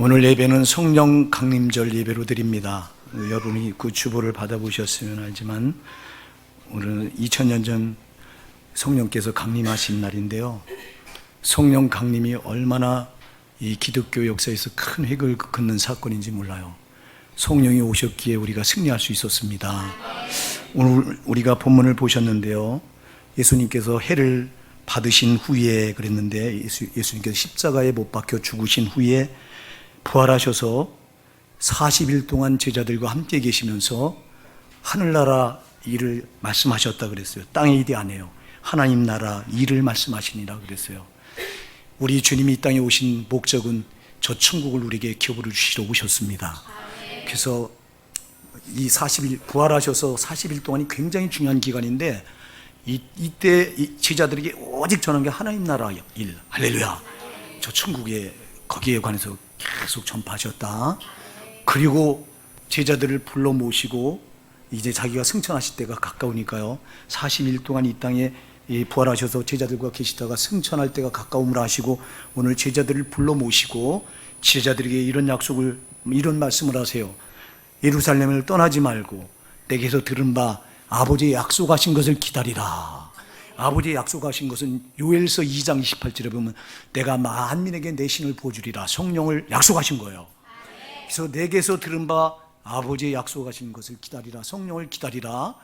오늘 예배는 성령 강림절 예배로 드립니다. 여러분이 그 주보를 받아보셨으면 알지만 오늘은 2000년 전 성령께서 강림하신 날인데요. 성령 강림이 얼마나 이 기독교 역사에서 큰 획을 긋는 사건인지 몰라요. 성령이 오셨기에 우리가 승리할 수 있었습니다. 오늘 우리가 본문을 보셨는데요. 예수님께서 해를 받으신 후에 그랬는데 예수님께서 십자가에 못 박혀 죽으신 후에 부활하셔서 40일 동안 제자들과 함께 계시면서 하늘나라 일을 말씀하셨다 그랬어요. 땅의 일이 아니에요. 하나님 나라 일을 말씀하시니라 그랬어요. 우리 주님이 이 땅에 오신 목적은 저 천국을 우리에게 기업으로 주시러 오셨습니다. 그래서 이 40일 부활하셔서 40일 동안이 굉장히 중요한 기간인데 이때 제자들에게 오직 전한 게 하나님 나라 일, 할렐루야. 저 천국에 거기에 관해서 계속 전파하셨다. 그리고 제자들을 불러 모시고 이제 자기가 승천하실 때가 가까우니까요. 40일 동안 이 땅에 부활하셔서 제자들과 계시다가 승천할 때가 가까움을 하시고 오늘 제자들을 불러 모시고 제자들에게 이런 약속을, 이런 말씀을 하세요. 예루살렘을 떠나지 말고 내게서 들은 바 아버지의 약속하신 것을 기다리라. 아버지의 약속하신 것은 요엘서 2장 28절에 보면 내가 만민에게 내 신을 보여주리라. 성령을 약속하신 거예요. 그래서 내게서 들은 바 아버지의 약속하신 것을 기다리라. 성령을 기다리라.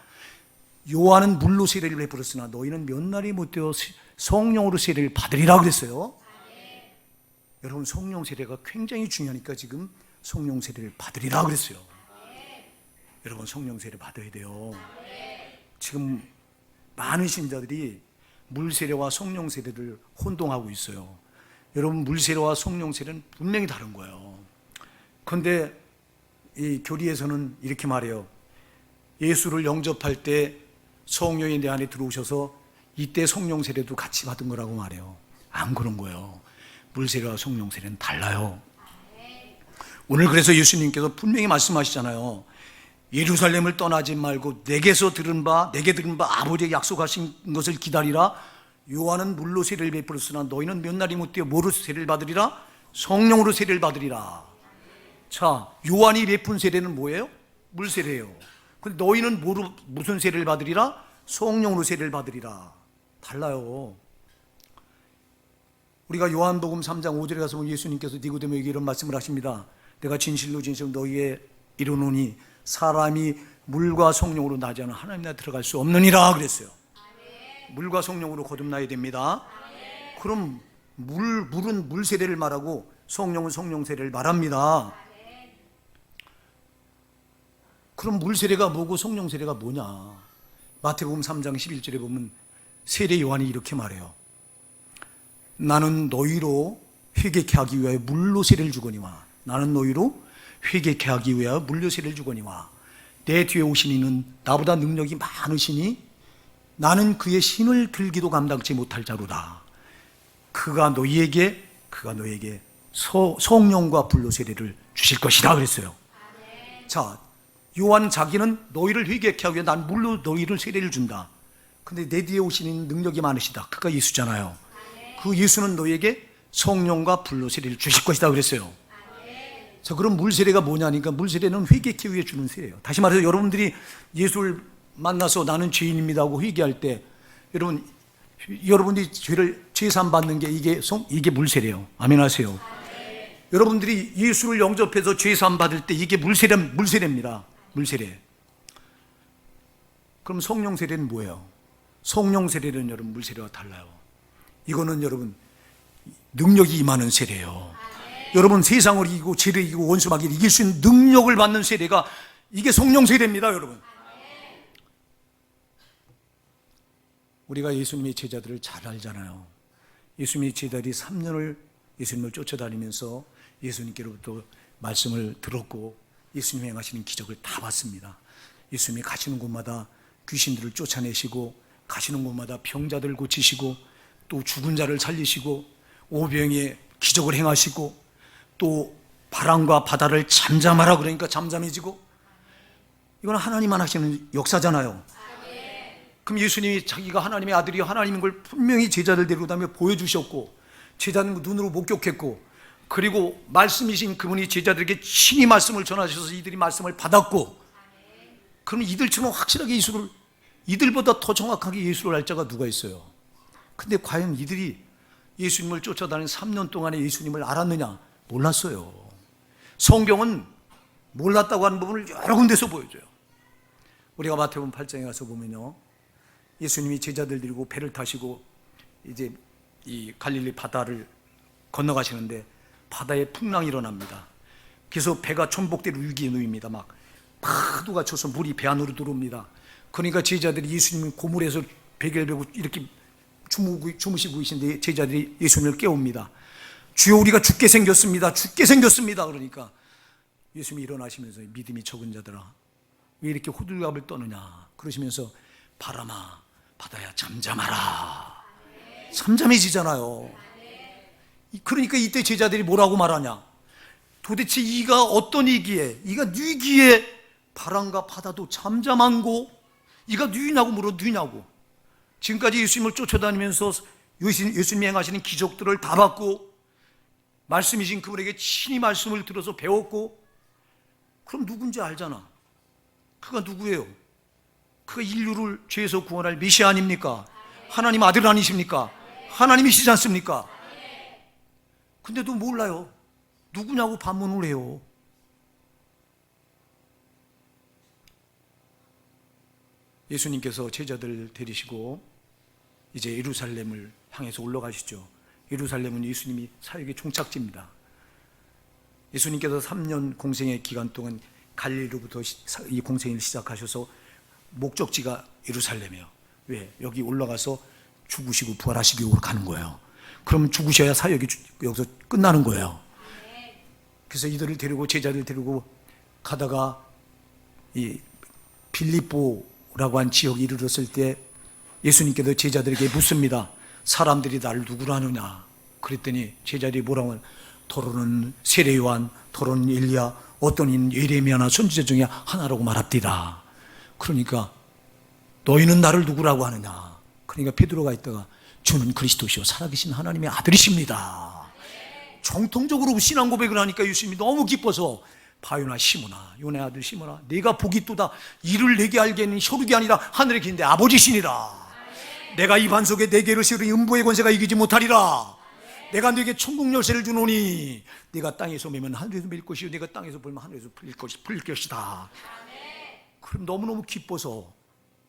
요한은 물로 세례를 베풀었으나 너희는 몇 날이 못되어 성령으로 세례를 받으리라 그랬어요. 여러분 성령 세례가 굉장히 중요하니까 지금 성령 세례를 받으리라 그랬어요. 여러분 성령 세례 받아야 돼요. 지금 많은 신자들이 물 세례와 성령 세례를 혼동하고 있어요. 여러분 물 세례와 성령 세례는 분명히 다른 거예요. 그런데 이 교리에서는 이렇게 말해요. 예수를 영접할 때 성령이 내 안에 들어오셔서 이때 성령 세례도 같이 받은 거라고 말해요. 안 그런 거예요. 물 세례와 성령 세례는 달라요. 오늘 그래서 예수님께서 분명히 말씀하시잖아요. 예루살렘을 떠나지 말고 내게 들은 바 아버지의 약속하신 것을 기다리라. 요한은 물로 세례를 베풀었으나 너희는 몇 날이 못되어 뭐로 세례를 받으리라? 성령으로 세례를 받으리라. 자, 요한이 베푼 세례는 뭐예요? 물 세례예요. 근데 너희는 뭐로, 무슨 세례를 받으리라? 성령으로 세례를 받으리라. 달라요. 우리가 요한복음 3장 5절에 가서 보면 예수님께서 니고데모에게 이런 말씀을 하십니다. 내가 진실로 너희에 이르노니 사람이 물과 성령으로 나지 않으면 하나님 나라에 들어갈 수 없느니라 그랬어요. 물과 성령으로 거듭나야 됩니다. 그럼 물은 물 세례를 말하고 성령은 성령 세례를 말합니다. 그럼 물 세례가 뭐고 성령 세례가 뭐냐? 마태복음 3장 11절에 보면 세례 요한이 이렇게 말해요. 나는 너희로 회개케 하기 위하여 물로 세례를 주거니와 나는 너희로 회개케 하기 위하여 물로 세례를 주거니와 내 뒤에 오신 이는 나보다 능력이 많으시니 나는 그의 신을 들기도 감당치 못할 자로다. 그가 너희에게 성령과 불로 세례를 주실 것이다 그랬어요. 자, 요한 자기는 너희를 회개케 하기 위해 난 물로 너희를 세례를 준다. 근데 내 뒤에 오신 이는 능력이 많으시다. 그가 예수잖아요. 그 예수는 너희에게 성령과 불로 세례를 주실 것이다 그랬어요. 자, 그럼 물 세례가 뭐냐니까 물 세례는 회개케 위해 주는 세례예요. 다시 말해서 여러분들이 예수를 만나서 나는 죄인입니다 하고 회개할 때 여러분들이 죄 사함 받는 게 이게 물 세례예요. 아멘 하세요. 여러분들이 예수를 영접해서 죄 사함 받을 때 이게 물 세례입니다. 물 세례. 그럼 성령 세례는 뭐예요? 성령 세례는 여러분 물 세례와 달라요. 이거는 여러분 능력이 임하는 세례예요. 여러분 세상을 이기고 죄를 이기고 원수마귀를 이길 수 있는 능력을 받는 세례가 이게 성령 세례입니다. 여러분 우리가 예수님의 제자들을 잘 알잖아요. 예수님의 제자들이 3년을 예수님을 쫓아다니면서 예수님께로부터 말씀을 들었고 예수님이 행하시는 기적을 다 봤습니다. 예수님이 가시는 곳마다 귀신들을 쫓아내시고 가시는 곳마다 병자들을 고치시고 또 죽은 자를 살리시고 오병이의 기적을 행하시고 또 바람과 바다를 잠잠하라 그러니까 잠잠해지고 이건 하나님만 하시는 역사잖아요. 그럼 예수님이 자기가 하나님의 아들이 하나님인 걸 분명히 제자들 데리고 다니며 보여주셨고 제자는 눈으로 목격했고 그리고 말씀이신 그분이 제자들에게 친히 말씀을 전하셔서 이들이 말씀을 받았고, 그럼 이들처럼 확실하게 예수를, 이들보다 더 정확하게 예수를 알 자가 누가 있어요? 근데 과연 이들이 예수님을 쫓아다닌 3년 동안에 예수님을 알았느냐? 몰랐어요. 성경은 몰랐다고 하는 부분을 여러 군데서 보여줘요. 우리가 마태복음 8장에 가서 보면요, 예수님이 제자들 데리고 배를 타시고 이제 이 갈릴리 바다를 건너가시는데 바다에 풍랑이 일어납니다. 그래서 배가 전복대로 위기에 놓입니다. 막 파도가 쳐서 물이 배 안으로 들어옵니다. 그러니까 제자들이 예수님이 고물에서 베개를 베고 이렇게 주무시고 계신데 제자들이 예수님을 깨웁니다. 주여, 우리가 죽게 생겼습니다. 죽게 생겼습니다. 그러니까 예수님이 일어나시면서 믿음이 적은 자들아, 왜 이렇게 호들갑을 떠느냐 그러시면서 바람아 바다야 잠잠하라. 잠잠해지잖아요. 그러니까 이때 제자들이 뭐라고 말하냐, 도대체 이가 어떤 이기에, 이가 뉘기에 바람과 바다도 잠잠한고 이가 뉘냐고 물어. 뉘냐고. 지금까지 예수님을 쫓아다니면서 예수님이 행하시는 기적들을 다 받고 말씀이신 그분에게 친히 말씀을 들어서 배웠고, 그럼 누군지 알잖아. 그가 누구예요? 그가 인류를 죄에서 구원할 메시아 아닙니까? 하나님 아들 아니십니까? 하나님이시지 않습니까? 근데도 몰라요. 누구냐고 반문을 해요. 예수님께서 제자들 데리시고 이제 예루살렘을 향해서 올라가시죠. 예루살렘은 예수님이 사역의 종착지입니다. 예수님께서 3년 공생의 기간 동안 갈릴리로부터 이 공생을 시작하셔서 목적지가 예루살렘이에요. 왜? 여기 올라가서 죽으시고 부활하시기 위해 가는 거예요. 그럼 죽으셔야 사역이 여기서 끝나는 거예요. 그래서 이들을 데리고, 제자들 데리고 가다가 이 빌립보라고 한 지역에 이르렀을 때 예수님께서 제자들에게 묻습니다. 사람들이 나를 누구로 하느냐? 그랬더니 제자들이 뭐라고 하냐, 더러는 세례 요한, 더러는 엘리야, 어떤 이는 예레미야나 선지자 중에 하나라고 말합디다. 그러니까 너희는 나를 누구라고 하느냐? 그러니까 베드로가 있다가 주는 그리스도시요 살아계신 하나님의 아들이십니다. 정통적으로 신앙 고백을 하니까 예수님이 너무 기뻐서 바요나 시므나, 요네 아들 시므나, 내가 복이 있도다. 이를 내게 알게는 혈육이 아니라 하늘에 계신데 아버지시니라. 내가 이 반석에 네 개를 세우니 음부의 권세가 이기지 못하리라. 내가 네게 천국 열쇠를 주노니 네가 땅에서 매면 하늘에서 밀 것이요 네가 땅에서 불면 하늘에서 풀릴 것이다. 그럼 너무너무 기뻐서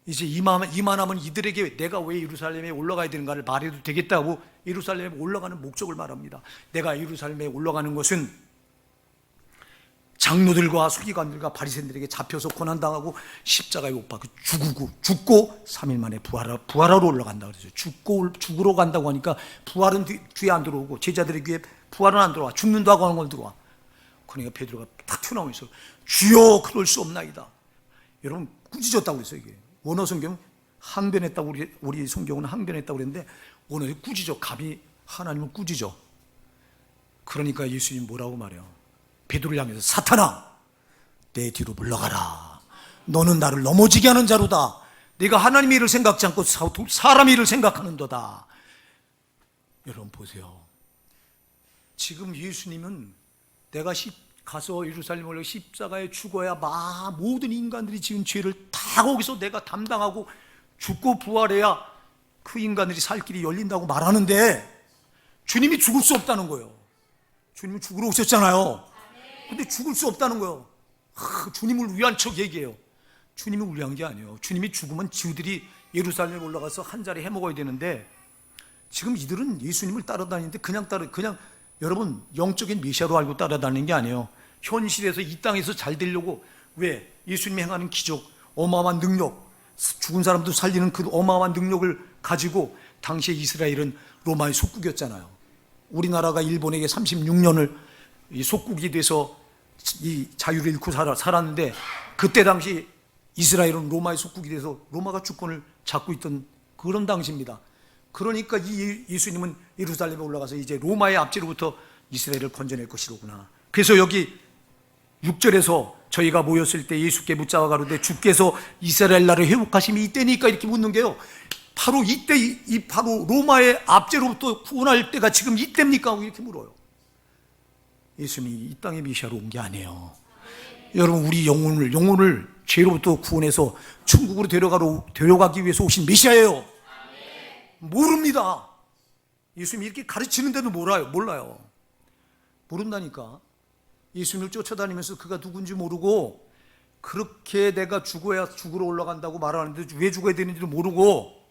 이제 이만하면 이들에게 내가 왜 예루살렘에 올라가야 되는가를 말해도 되겠다고 예루살렘에 올라가는 목적을 말합니다. 내가 예루살렘에 올라가는 것은 장로들과 서기관들과 바리새인들에게 잡혀서 고난당하고 십자가에 못 박혀 죽고 3일 만에 부활하러 올라간다 그러죠. 죽으러 간다고 하니까 부활은 뒤에 안 들어오고 제자들의 귀에 부활은 안 들어와. 죽는다고 하는 건 들어와. 그러니까 베드로가 탁 튀어나오면서 주여 그럴 수 없나이다. 여러분 꾸짖었다고 그랬어요. 이게 원어 성경은 항변했다고, 우리 성경은 항변했다고 그랬는데 원어에 꾸짖어. 감히 하나님을 꾸짖어. 그러니까 예수님 뭐라고 말해요? 베드로를 향해서 사탄아 내 뒤로 물러가라. 너는 나를 넘어지게 하는 자로다. 네가 하나님의 일을 생각지 않고 사람의 일을 생각하는도다. 여러분 보세요. 지금 예수님은 내가 가서 예루살렘 올라 십자가에 죽어야 모든 인간들이 지은 죄를 다 거기서 내가 담당하고 죽고 부활해야 그 인간들이 살 길이 열린다고 말하는데 주님이 죽을 수 없다는 거예요. 주님이 죽으러 오셨잖아요. 근데 죽을 수 없다는 거예요. 주님을 위한 척 얘기해요. 주님을 위한 게 아니에요. 주님이 죽으면 지우들이 예루살렘에 올라가서 한 자리 해먹어야 되는데 지금 이들은 예수님을 따라다니는데 그냥 여러분 영적인 메시아로 알고 따라다니는 게 아니에요. 현실에서 이 땅에서 잘 되려고, 왜? 예수님이 행하는 기적, 어마어마한 능력, 죽은 사람도 살리는 그 어마어마한 능력을 가지고 당시에 이스라엘은 로마의 속국이었잖아요. 우리나라가 일본에게 36년을 속국이 돼서 이 자유를 잃고 살았는데 그때 당시 이스라엘은 로마의 속국이 돼서 로마가 주권을 잡고 있던 그런 당시입니다. 그러니까 이 예수님은 예루살렘에 올라가서 이제 로마의 압제로부터 이스라엘을 건져낼 것이로구나. 그래서 여기 6절에서 저희가 모였을 때 예수께 묻자와 가로되 주께서 이스라엘 나라를 회복하심이 이때니까 이렇게 묻는 게요, 바로 이때 바로 로마의 압제로부터 구원할 때가 지금 이때입니까? 하고 이렇게 물어요. 예수님이 이 땅에 메시아로 온 게 아니에요. 여러분, 우리 영혼을 죄로부터 구원해서 천국으로 데려가기 위해서 오신 메시아예요. 모릅니다. 예수님이 이렇게 가르치는데도 몰라요. 모른다니까. 예수님을 쫓아다니면서 그가 누군지 모르고, 그렇게 내가 죽어야 죽으러 올라간다고 말하는데 왜 죽어야 되는지도 모르고,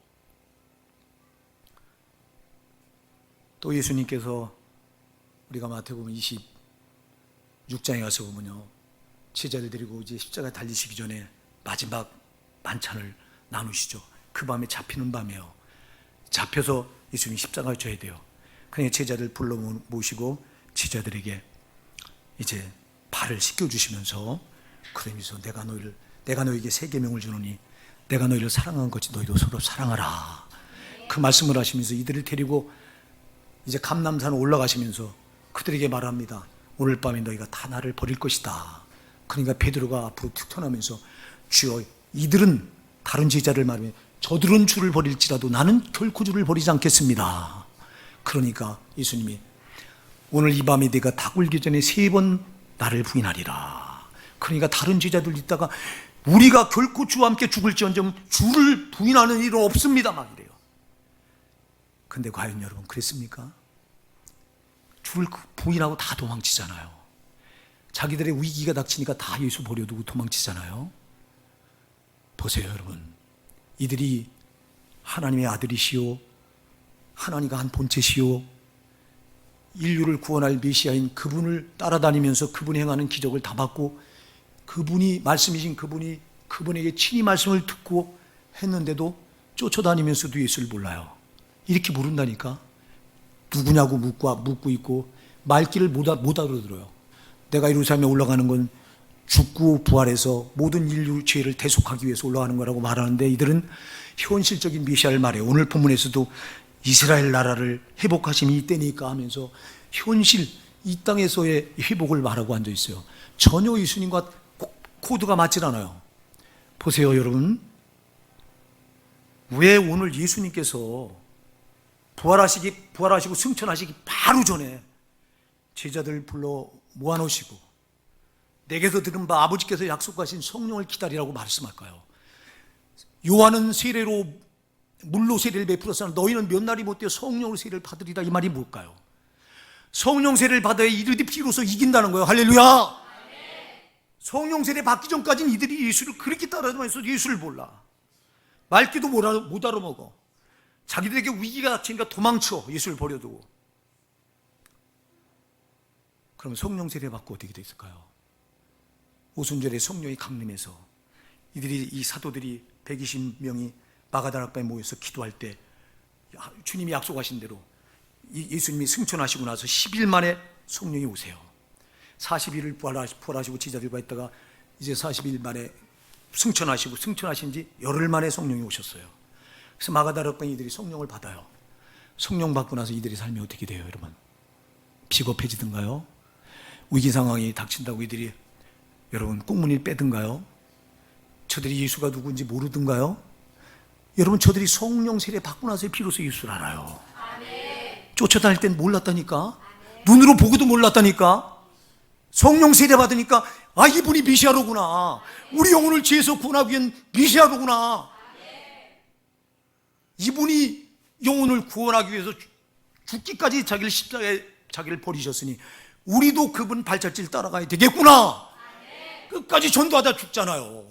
또 예수님께서 우리가 마태복음 26장에 가서 보면요, 제자를 데리고 이제 십자가에 달리시기 전에 마지막 만찬을 나누시죠. 그 밤에 잡히는 밤이에요. 잡혀서 예수님이 십자가에 져야 돼요. 그러니까 제자들 불러 모시고 제자들에게 이제 발을 씻겨주시면서, 그러면서 내가 너에게 새 계명을 주노니 내가 너희를 사랑한 것이 너희도 서로 사랑하라. 그 말씀을 하시면서 이들을 데리고 이제 감람산에 올라가시면서 그들에게 말합니다. 오늘 밤에 너희가 다 나를 버릴 것이다. 그러니까 베드로가 앞으로 툭 튀어나오면서, 주여, 이들은 다른 제자를 말하면 저들은 주를 버릴지라도 나는 결코 주를 버리지 않겠습니다. 그러니까 예수님이 오늘 이 밤에 네가 다 굴기 전에 3번 나를 부인하리라. 그러니까 다른 제자들 있다가 우리가 결코 주와 함께 죽을지언정 주를 부인하는 일은 없습니다 막 이래요. 근데 과연 여러분 그랬습니까? 주를 부인하고 다 도망치잖아요. 자기들의 위기가 닥치니까 다 예수 버려두고 도망치잖아요. 보세요 여러분, 이들이 하나님의 아들이시오, 하나님과 한 본체시오, 인류를 구원할 메시아인 그분을 따라다니면서 그분이 행하는 기적을 다 받고, 그분이 말씀이신 그분에게 친히 말씀을 듣고 했는데도 쫓아다니면서도 예수를 몰라요. 이렇게 모른다니까. 누구냐고 묻고 있고 말귀를 못 알아들어요. 내가 예루살렘에 올라가는 건 죽고 부활해서 모든 인류 죄를 대속하기 위해서 올라가는 거라고 말하는데, 이들은 현실적인 메시아를 말해요. 오늘 본문에서도 이스라엘 나라를 회복하심이 이때니까 하면서 현실, 이 땅에서의 회복을 말하고 앉아 있어요. 전혀 예수님과 코드가 맞질 않아요. 보세요 여러분, 왜 오늘 예수님께서 부활하시고 승천하시기 바로 전에 제자들 불러 모아놓으시고 내게서 들은 바 아버지께서 약속하신 성령을 기다리라고 말씀할까요? 요한은 세례로 물로 세례를 베풀었으나 너희는 몇 날이 못되어 성령으로 세례를 받으리라. 이 말이 뭘까요? 성령 세례를 받아야 이들이 비로소 이긴다는 거예요. 할렐루야. 성령 세례 받기 전까지는 이들이 예수를 그렇게 따라다니면서 예수를 몰라. 말귀도 못 알아먹어. 자기들에게 위기가 닥치니까 도망쳐, 예수를 버려두고. 그럼 성령 세례 받고 어떻게 됐을까요? 오순절에 성령이 강림해서 이 사도들이 120명이 마가다락방에 모여서 기도할 때 주님이 약속하신 대로 예수님이 승천하시고 나서 10일 만에 성령이 오세요. 40일을 부활하시고 제자들과 있다가 이제 40일 만에 승천하신 지 열흘 만에 성령이 오셨어요. 그래서 마가다락방 이들이 성령을 받아요. 성령 받고 나서 이들의 삶이 어떻게 돼요 여러분? 비겁해지든가요? 위기 상황이 닥친다고 이들이 여러분 꽁무니를 빼든가요? 저들이 예수가 누구인지 모르든가요? 여러분 저들이 성령 세례 받고 나서 비로소 예수를 알아요. 쫓아다닐 땐 몰랐다니까. 눈으로 보고도 몰랐다니까. 성령 세례 받으니까 아, 이분이 메시아로구나. 우리 영혼을 죄에서 구원하기 위한 메시아로구나. 이분이 영혼을 구원하기 위해서 죽기까지 자기를 십자가에 자기를 버리셨으니 우리도 그분 발자취를 따라가야 되겠구나. 끝까지 전도하다 죽잖아요.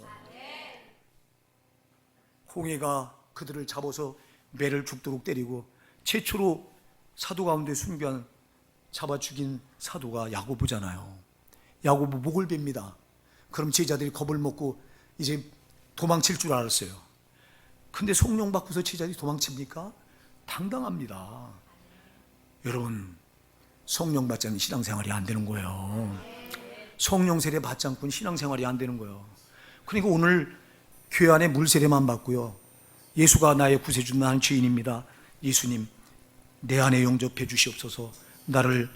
홍해가 그들을 잡아서 매를 죽도록 때리고 최초로 사도 가운데 순교한 잡아 죽인 사도가 야고보잖아요. 야고보 목을 뱁니다. 그럼 제자들이 겁을 먹고 이제 도망칠 줄 알았어요. 근데 성령 받고서 제자들이 도망칩니까? 당당합니다. 여러분 성령 받지 않으면 신앙생활이 안 되는 거예요. 성령 세례 받지 않고는 신앙생활이 안 되는 거예요. 그러니까 오늘 교회 안에 물 세례만 받고요, 예수가 나의 구세주, 나는 죄인입니다, 예수님 내 안에 영접해 주시옵소서, 나를,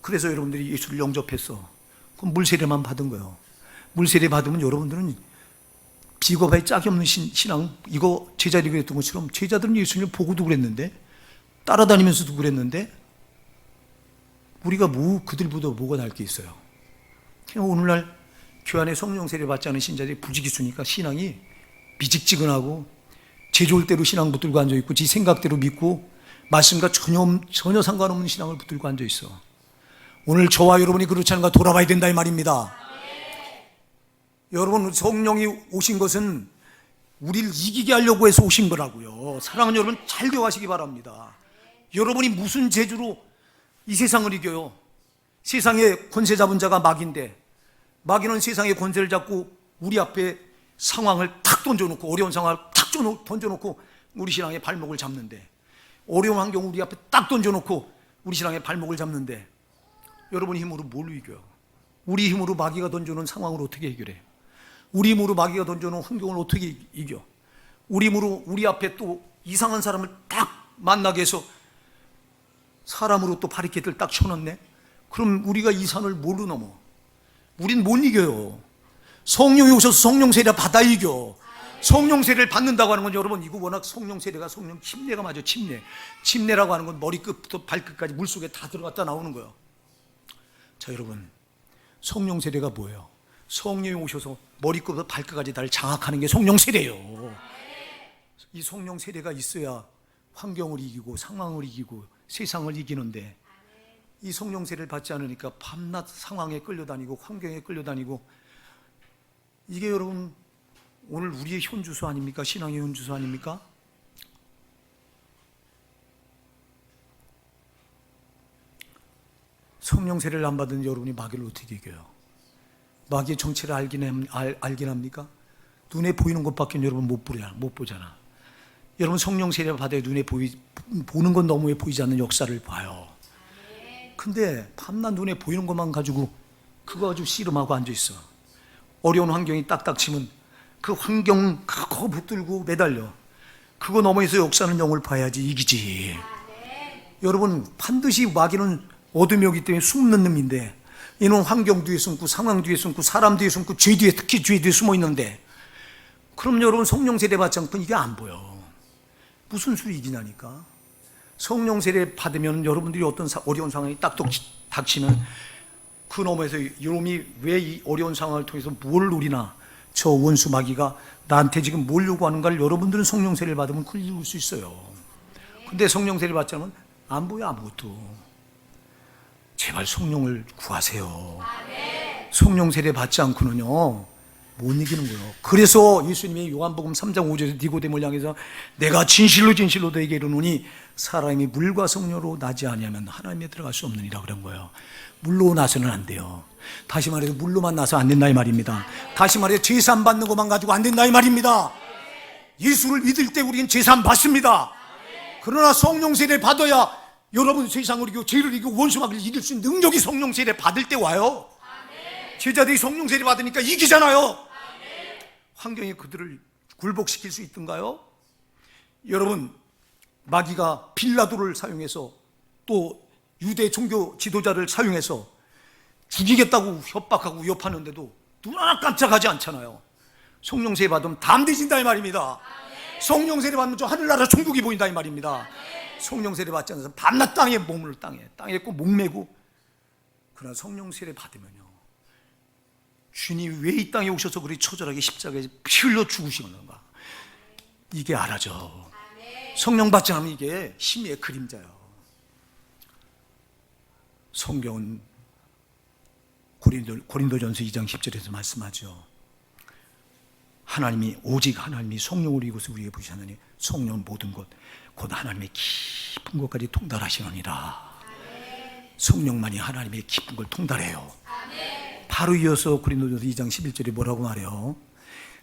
그래서 여러분들이 예수를 영접했어. 그럼 물 세례만 받은 거예요. 물 세례 받으면 여러분들은 비겁하게 짝이 없는 신앙, 이거 제자들이 그랬던 것처럼 제자들은 예수님을 보고도 그랬는데 따라다니면서도 그랬는데 우리가 그들보다 뭐가 날 게 있어요? 그냥 오늘날 교회 안에 성령 세례 받지 않은 신자들이 부지기수니까 신앙이 미직지근하고 제좋을 대로 신앙 붙들고 앉아있고 지 생각대로 믿고 말씀과 전혀 상관없는 신앙을 붙들고 앉아있어. 오늘 저와 여러분이 그렇지 않은가 돌아봐야 된다 이 말입니다. 여러분, 성령이 오신 것은 우리를 이기게 하려고 해서 오신 거라고요. 사랑하는 여러분, 잘 기억하시기 바랍니다. 여러분이 무슨 재주로 이 세상을 이겨요? 세상의 권세 잡은 자가 마귀인데, 마귀는 세상의 권세를 잡고 우리 앞에 상황을 탁 던져놓고, 어려운 상황을 탁 던져놓고 우리 신앙의 발목을 잡는데, 어려운 환경 우리 앞에 딱 던져놓고 우리 신앙의 발목을 잡는데, 여러분 힘으로 뭘 이겨요? 우리 힘으로 마귀가 던져놓은 상황을 어떻게 해결해요? 우리 힘으로 마귀가 던져놓은 환경을 어떻게 이겨? 우리 힘으로 우리 앞에 또 이상한 사람을 딱 만나게 해서 사람으로 또 바리케이트를 딱 쳐놨네? 그럼 우리가 이 산을 뭘로 넘어? 우린 못 이겨요. 성령이 오셔서 성령 세례 받아 이겨. 성령 세례를 받는다고 하는 건, 여러분, 이거 워낙 성령 세례가 성령 침례가 맞아. 침례라고 하는 건 머리끝부터 발끝까지 물속에 다 들어갔다 나오는 거예요. 자, 여러분, 성령 세례가 뭐예요? 성령이 오셔서 머리끝부터 발끝까지 다를 장악하는 게 성령 세례예요. 이 성령 세례가 있어야 환경을 이기고 상황을 이기고 세상을 이기는데, 이 성령 세례를 받지 않으니까 밤낮 상황에 끌려다니고 환경에 끌려다니고, 이게 여러분 오늘 우리의 현주소 아닙니까? 신앙의 현주소 아닙니까? 성령 세례를 안 받은 여러분이 마귀를 어떻게 이겨요? 마귀의 정체를 알긴 합니까? 눈에 보이는 것밖에 여러분 못 보잖아. 여러분, 성령 세례를 받아야 눈에 보는 건 너무 보이지 않는 역사를 봐요. 근데 밤낮 눈에 보이는 것만 가지고 그거 가지고 씨름하고 앉아있어. 어려운 환경이 딱딱 치면 그 환경 그거 붙들고 매달려. 그거 너머에서 역사는 영을 봐야지 이기지. 여러분, 반드시 마귀는 어둠이 오기 때문에 숨는 놈인데, 이놈 환경 뒤에 숨고 상황 뒤에 숨고 사람 뒤에 숨고 죄 뒤에, 특히 죄 뒤에 숨어 있는데, 그럼 여러분 성령 세례 받지 않고는 이게 안 보여. 무슨 수로 이기냐니까. 성령 세례 받으면 여러분들이 어떤 어려운 상황이 딱 닥치면 그 너머에서 이놈이 왜 이 어려운 상황을 통해서 뭘 누리나, 저 원수 마귀가 나한테 지금 뭘 요구하는가를 여러분들은 성령 세례를 받으면 그걸 읽을 수 있어요. 근데 성령 세례 받지 않으면 안 보여, 아무것도. 제발 성령을 구하세요. 성령 세례 받지 않고는요 못 이기는 거예요. 그래서 예수님이 요한복음 3장 5절에서 니고데모를 향해서 내가 진실로 진실로 너에게 이르노니 사람이 물과 성령으로 나지 아니하면 하나님에 들어갈 수 없느니라 그런 거예요. 물로 나서는 안 돼요. 다시 말해서 물로만 나서 안 된다 이 말입니다. 다시 말해서 제사 받는 것만 가지고 안 된다 이 말입니다. 예수를 믿을 때 우리는 제사 받습니다. 그러나 성령 세례 받아야 여러분 세상을 이기고 죄를 이기고 원수 마귀를 이길 수 있는 능력이 성령 세례 받을 때 와요. 제자들이 성령 세례 받으니까 이기잖아요. 환경이 그들을 굴복시킬 수 있던가요? 여러분, 마귀가 빌라도를 사용해서 또 유대 종교 지도자를 사용해서 죽이겠다고 협박하고 위협하는데도 눈 하나 깜짝하지 않잖아요. 성령 세례 받으면 담대진다 이 말입니다. 성령 세례 받으면 저 하늘나라 천국이 보인다 이 말입니다. 성령 세례 받지 않아서 밤낮 땅에 꼭 목매고. 그러나 성령 세례 받으면요, 주님이 왜 이 땅에 오셔서 그리 처절하게 십자가에 피 흘려 죽으시는가, 이게 알아져. 성령 받지 않으면 이게 심의의 그림자예요. 성경은 고린도전서 2장 10절에서 말씀하죠. 오직 하나님이 성령을 이곳에 우리에게 부으셨느니 성령은 모든 것 곧 하나님의 깊은 것까지 통달하시느니라. 성령만이 하나님의 깊은 걸 통달해요. 바로 이어서 고린도전서 2장 11절에 뭐라고 말해요?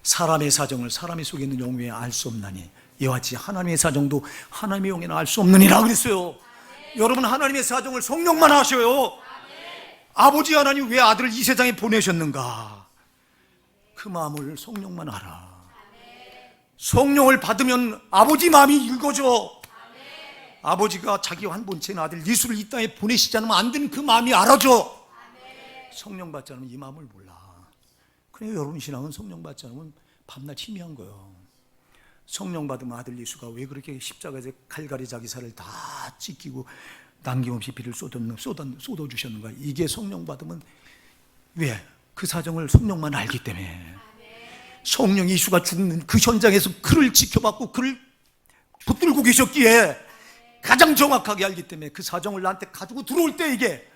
사람의 사정을 사람의 속에 있는 영에 알 수 없나니 이와 같이 하나님의 사정도 하나님의 영에는 알 수 없느니라 그랬어요. 여러분, 하나님의 사정을 성령만 아셔요. 아버지 하나님 왜 아들을 이 세상에 보내셨는가, 그 마음을 성령만 알아. 성령을 받으면 아버지 마음이 읽어져. 아버지가 자기 한 본체인 아들 예수를 이 땅에 보내시지 않으면 안 되는 그 마음이 알아져. 성령 받지 않으면 이 마음을 몰라. 그러니까 여러분 신앙은 성령 받지 않으면 밤낮 희미한 거예요. 성령 받으면 아들 예수가 왜 그렇게 십자가에서 칼갈이 자기 살을 다 찢기고 남김없이 비를 쏟아주셨는가? 이게 성령 받으면, 왜? 그 사정을 성령만 알기 때문에. 성령 예수가 죽는 그 현장에서 그를 지켜봤고 그를 붙들고 계셨기에 가장 정확하게 알기 때문에 그 사정을 나한테 가지고 들어올 때, 이게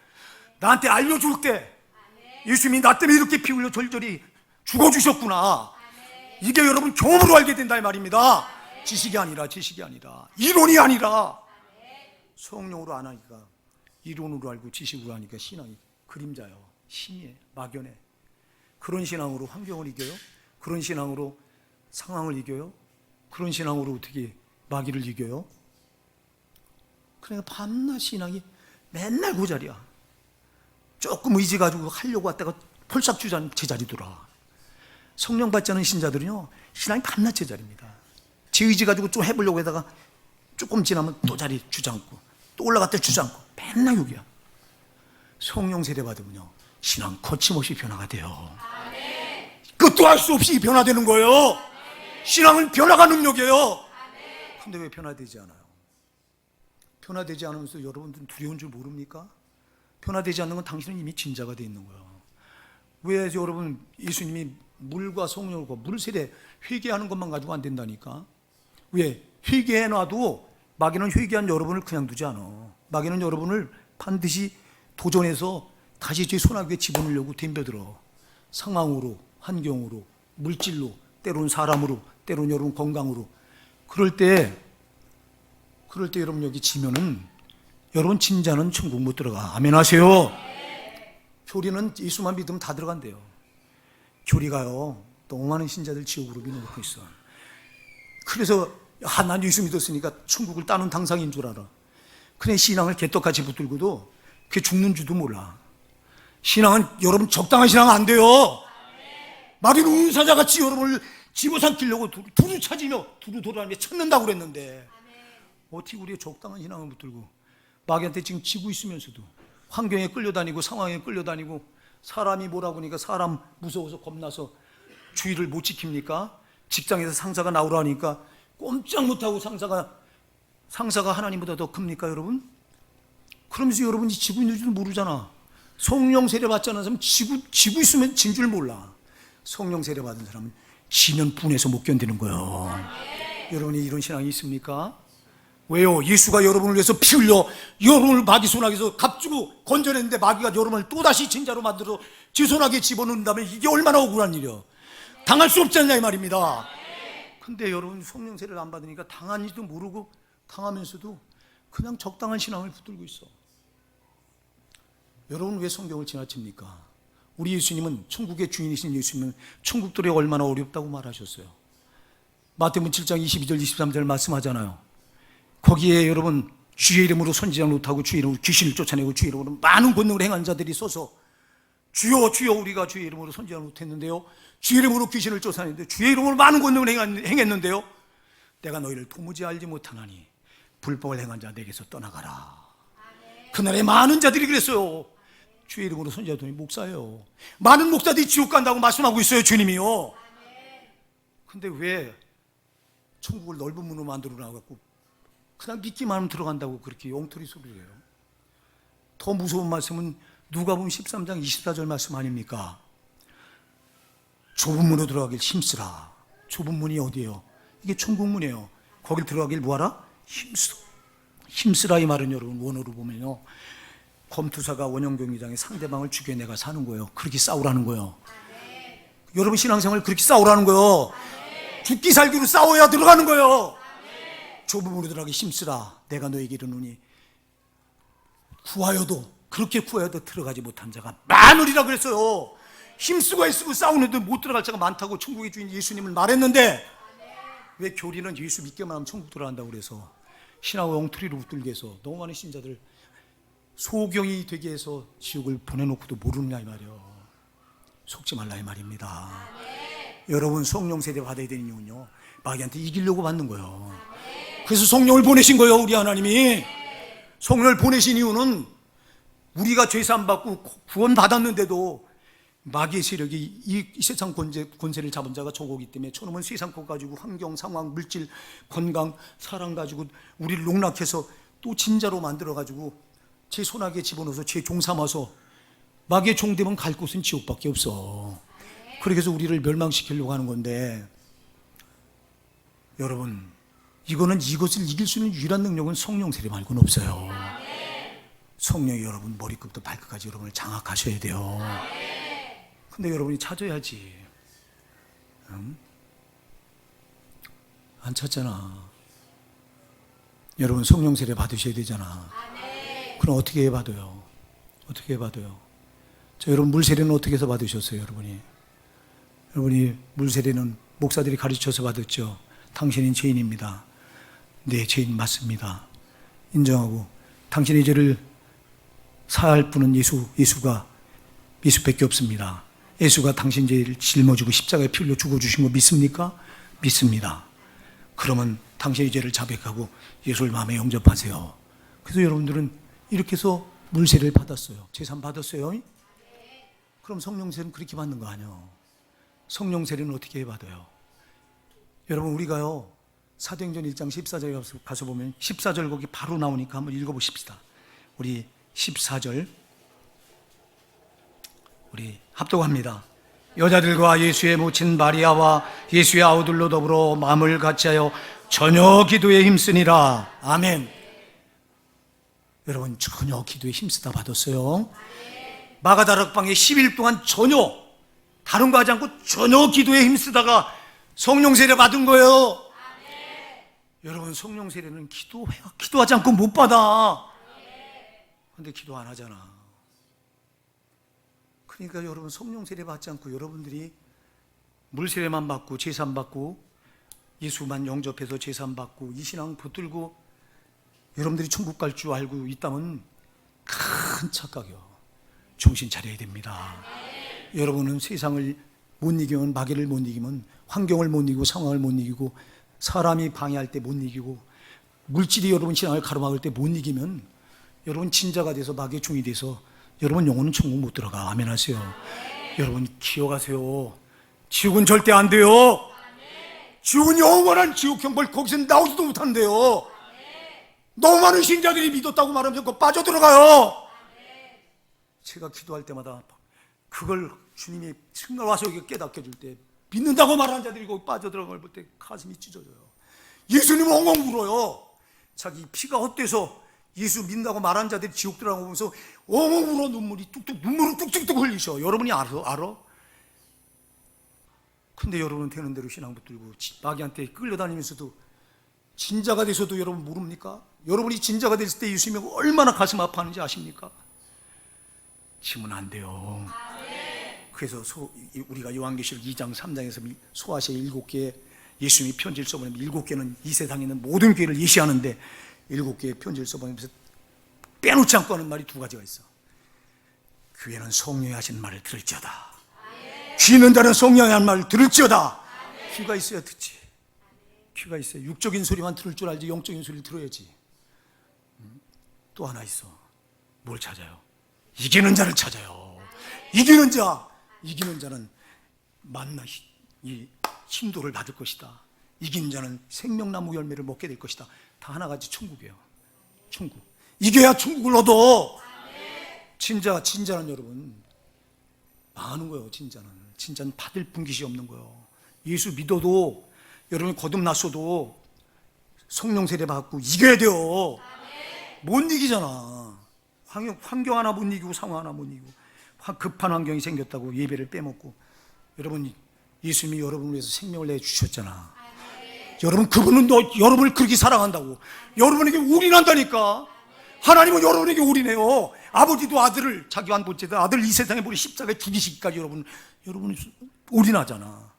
나한테 알려줄 때, 예수님이 나 때문에 이렇게 피 흘려 절절히 죽어주셨구나, 이게 여러분 경험으로 알게 된다 이 말입니다. 지식이 아니라 이론이 아니라 성령으로 안 하니까, 이론으로 알고 지식으로 하니까 신앙이 그림자요, 신이에요, 막연해. 그런 신앙으로 환경을 이겨요? 그런 신앙으로 상황을 이겨요? 그런 신앙으로 어떻게 마귀를 이겨요? 그러니까 밤낮 신앙이 맨날 그 자리야. 조금 의지 가지고 하려고 왔다가 펄싹 주저앉는 제자리더라. 성령 받지 않은 신자들은요, 신앙이 밤낮 제자리입니다. 제 의지 가지고 좀 해보려고 하다가 조금 지나면 또 자리 주저앉고 또 올라갔다 주저앉고 맨날 여기야. 성령 세례 받으면요, 신앙 거침없이 변화가 돼요. 끝도 할 수 없이 변화되는 거예요. 신앙은 변화가 능력이에요. 근데 왜 변화되지 않아요? 변화되지 않으면서 여러분들은 두려운 줄 모릅니까? 변화되지 않는 건 당신은 이미 진자가 돼 있는 거예요. 왜 여러분, 예수님이 물과 성령과 물 세례 회개하는 것만 가지고 안 된다니까? 왜? 회개해놔도 마귀는 회개한 여러분을 그냥 두지 않아. 마귀는 여러분을 반드시 도전해서 다시 제 손아귀에 집어넣으려고 덤벼들어. 상황으로, 환경으로, 물질로, 때로는 사람으로, 때로는 여러분 건강으로. 그럴 때 여러분 여기 지면은 여러분 진자는 천국 못 들어가. 아멘 하세요. 교리는 예수만 믿으면 다 들어간대요. 교리가요, 너무 많은 신자들 지옥으로 밀어넣고 있어. 그래서 난 예수 믿었으니까 천국을 따는 당상인 줄 알아. 그래, 신앙을 개떡같이 붙들고도 그게 죽는 줄도 몰라. 신앙은 여러분 적당한 신앙은 안 돼요. 마귀는 은사자같이 여러분을 집어삼키려고 두루 찾으며 두루 돌아다니며 찾는다고 그랬는데, 어떻게 우리의 적당한 신앙을 붙들고 마귀한테 지금 지고 있으면서도 환경에 끌려다니고 상황에 끌려다니고, 사람이 뭐라고 하니까 사람 무서워서 겁나서 주의를 못 지킵니까? 직장에서 상사가 나오라니까 꼼짝 못하고 상사가 하나님보다 더 큽니까 여러분? 그러면서 여러분이 지고 있는 줄 모르잖아. 성령 세례 받지 않은 사람은 지고 있으면 진 줄 몰라. 성령 세례 받은 사람은 지면 분해서 못 견디는 거예요. 여러분이 이런 신앙이 있습니까? 왜요? 예수가 여러분을 위해서 피 흘려 여러분을 마귀 손아귀에서 값주고 건져냈는데, 마귀가 여러분을 또다시 진자로 만들어 제 손아귀에 집어넣는다면 이게 얼마나 억울한 일이야. 당할 수 없지 않냐 이 말입니다. 근데 여러분 성령 세례를 안 받으니까 당한지도 모르고, 당하면서도 그냥 적당한 신앙을 붙들고 있어. 여러분 왜 성경을 지나칩니까? 우리 예수님은, 천국의 주인이신 예수님은 천국 들이 얼마나 어렵다고 말하셨어요. 마태복음 7장 22절 23절 말씀하잖아요. 거기에 여러분 주의 이름으로 선지자 노릇하고 주의 이름으로 귀신을 쫓아내고 주의 이름으로 많은 권능을 행한 자들이 서서, 주여 주여 우리가 주의 이름으로 선지자 노릇했는데요, 주의 이름으로 귀신을 쫓아냈는데, 주의 이름으로 많은 권능을 행했는데요, 내가 너희를 도무지 알지 못하나니 불법을 행한 자 내게서 떠나가라. 그날에 많은 자들이 그랬어요. 주의 이름으로 선지자더니 목사예요. 많은 목사들이 지옥 간다고 말씀하고 있어요, 주님이요. 근데 왜 천국을 넓은 문으로 만들어 놔갖고 그냥 믿기만 하면 들어간다고 그렇게 엉터리 소리를 해요? 더 무서운 말씀은 누가복음 13장 24절 말씀 아닙니까? 좁은 문으로 들어가길 힘쓰라. 좁은 문이 어디예요? 이게 천국문이에요. 거길 들어가길 뭐하라? 힘쓰라. 이 말은 여러분 원어로 보면요, 검투사가 원형 경기장에 상대방을 죽여내가 사는 거예요. 그렇게 싸우라는 거예요. 여러분 신앙생활 그렇게 싸우라는 거예요. 죽기 살기로 싸워야 들어가는 거예요. 좁은 문으로 들어가기 힘쓰라. 내가 너에게 이르노니 그렇게 구하여도 들어가지 못한 자가 많으리라 그랬어요. 힘쓰고 애쓰고 싸우는데 못 들어갈 자가 많다고 천국의 주인 예수님은 말했는데, 왜 교리는 예수 믿기만 하면 천국 들어간다고 그래서 신하고 엉터리로 붙들게 해서 너무 많은 신자들 소경이 되게 해서 지옥을 보내놓고도 모르느냐 이 말이에요. 속지 말라 이 말입니다. 여러분 성령 세례 받아야 되는 이유는요, 마귀한테 이기려고 받는 거예요. 그래서 성령을 보내신 거예요. 우리 하나님이 성령을 보내신 이유는, 우리가 죄 사함 받고 구원 받았는데도 마귀의 세력이 이 세상 권세를 잡은 자가 저거기 때문에, 저놈은 세상 것 가지고 환경, 상황, 물질, 건강, 사랑 가지고 우리를 농락해서 또 진자로 만들어 가지고 제 손아귀에 집어넣어서 제 종 삼아서 마귀의 종 되면 갈 곳은 지옥밖에 없어. 그래서 우리를 멸망시키려고 하는 건데, 여러분, 이것을 이길 수 있는 유일한 능력은 성령 세례 말고는 없어요. 성령이 여러분 머리끝부터 발끝까지 여러분을 장악하셔야 돼요. 근데 여러분이 찾아야지. 응? 안 찾잖아. 여러분 성령 세례 받으셔야 되잖아. 그럼 어떻게 받아요? 어떻게 받아요? 여러분 물 세례는 어떻게 해서 받으셨어요? 여러분이 물 세례는 목사들이 가르쳐서 받았죠. 당신은 죄인입니다. 네, 죄인 맞습니다. 인정하고 당신의 죄를 사할 분은 예수밖에 없습니다. 예수가 당신 죄를 짊어지고 십자가에 피 흘려 죽어주신 거 믿습니까? 믿습니다. 그러면 당신의 죄를 자백하고 예수를 마음에 영접하세요. 그래서 여러분들은 이렇게 해서 물세례를 받았어요. 제산 받았어요. 그럼 성령세례는 그렇게 받는 거 아니에요. 성령세례는 어떻게 받아요? 여러분 우리가요 사도행전 1장 14절에 가서 보면 14절 거기 바로 나오니까 한번 읽어보십시다. 우리 14절 우리 합독합니다. 여자들과 예수의 모친 마리아와 예수의 아우들로 더불어 마음을 같이하여 전혀 기도에 힘쓰니라. 아멘. 여러분 전혀 기도에 힘쓰다 받았어요. 마가다락방에 10일 동안 전혀 다른 거 하지 않고 전혀 기도에 힘쓰다가 성령 세례 받은 거예요. 여러분 성령 세례는 기도하지 않고 못 받아. 근데 기도 안 하잖아. 그러니까 여러분 성령 세례 받지 않고 여러분들이 물 세례만 받고 제산 받고 예수만 영접해서 제산 받고 이 신앙 붙들고 여러분들이 천국 갈 줄 알고 있다면 큰 착각이요. 정신 차려야 됩니다. 여러분은 세상을 못 이기면 마귀를 못 이기면 환경을 못 이기고 상황을 못 이기고 사람이 방해할 때 못 이기고 물질이 여러분 신앙을 가로막을 때 못 이기면 여러분 진자가 돼서 마귀의 종이 돼서 여러분 영혼은 천국 못 들어가. 아멘 하세요. 여러분 기억하세요. 지옥은 절대 안 돼요. 지옥은 영원한 지옥 형벌 거기서 나오지도 못한대요. 너무 많은 신자들이 믿었다고 말하면서 그거 빠져들어가요. 제가 기도할 때마다 그걸 주님이 정말 와서 깨닫게 해줄 때 믿는다고 말하는 자들이 거기 빠져들어간 걸 볼 때 가슴이 찢어져요. 예수님은 엉엉 울어요. 자기 피가 헛돼서 예수 믿는다고 말하는 자들이 지옥 들어가고 보면서 엉엉 울어. 눈물을 뚝뚝뚝 흘리셔. 여러분이 알아? 근데 여러분은 되는 대로 신앙 붙들고 마귀한테 끌려다니면서도 진자가 돼서도 여러분 모릅니까? 여러분이 진자가 됐을 때 예수님이 얼마나 가슴 아파하는지 아십니까? 지면 안 돼요. 그래서 우리가 요한계시록 2장 3장에서 소아시아 7개 예수님이 편지를 써보내면 7개는 이 세상에 있는 모든 교회를 예시하는데 7개의 편지를 써보내면서 빼놓지 않고 하는 말이 2가지가 있어. 교회는 성령이 하신 말을 들을지어다. 귀 있는 자는 성령이 한 말을 들을지어다. 귀가 있어야 듣지. 귀가 있어야 육적인 소리만 들을 줄 알지 영적인 소리를 들어야지. 또 하나 있어. 뭘 찾아요? 이기는 자를 찾아요. 이기는 자는 만나 이 힘도를 받을 것이다. 이기는 자는 생명나무 열매를 먹게 될 것이다. 다 하나같이 천국이에요. 천국. 이겨야 천국을 얻어. 진자는 여러분 망하는 거예요. 진자는 받을 분깃이 없는 거예요. 예수 믿어도 여러분 거듭났어도 성령 세례 받고 이겨야 돼요. 못 이기잖아. 환경 하나 못 이기고 상황 하나 못 이기고 급한 환경이 생겼다고 예배를 빼먹고. 여러분 예수님이 여러분을 위해서 생명을 내주셨잖아. 여러분 그분은 여러분을 그렇게 사랑한다고. 여러분에게 올인한다니까. 하나님은 여러분에게 올인해요. 아버지도 아들을 자기 한 번째 아들 이 세상에 보내 십자가에 죽이시기까지 여러분이 올인하잖아.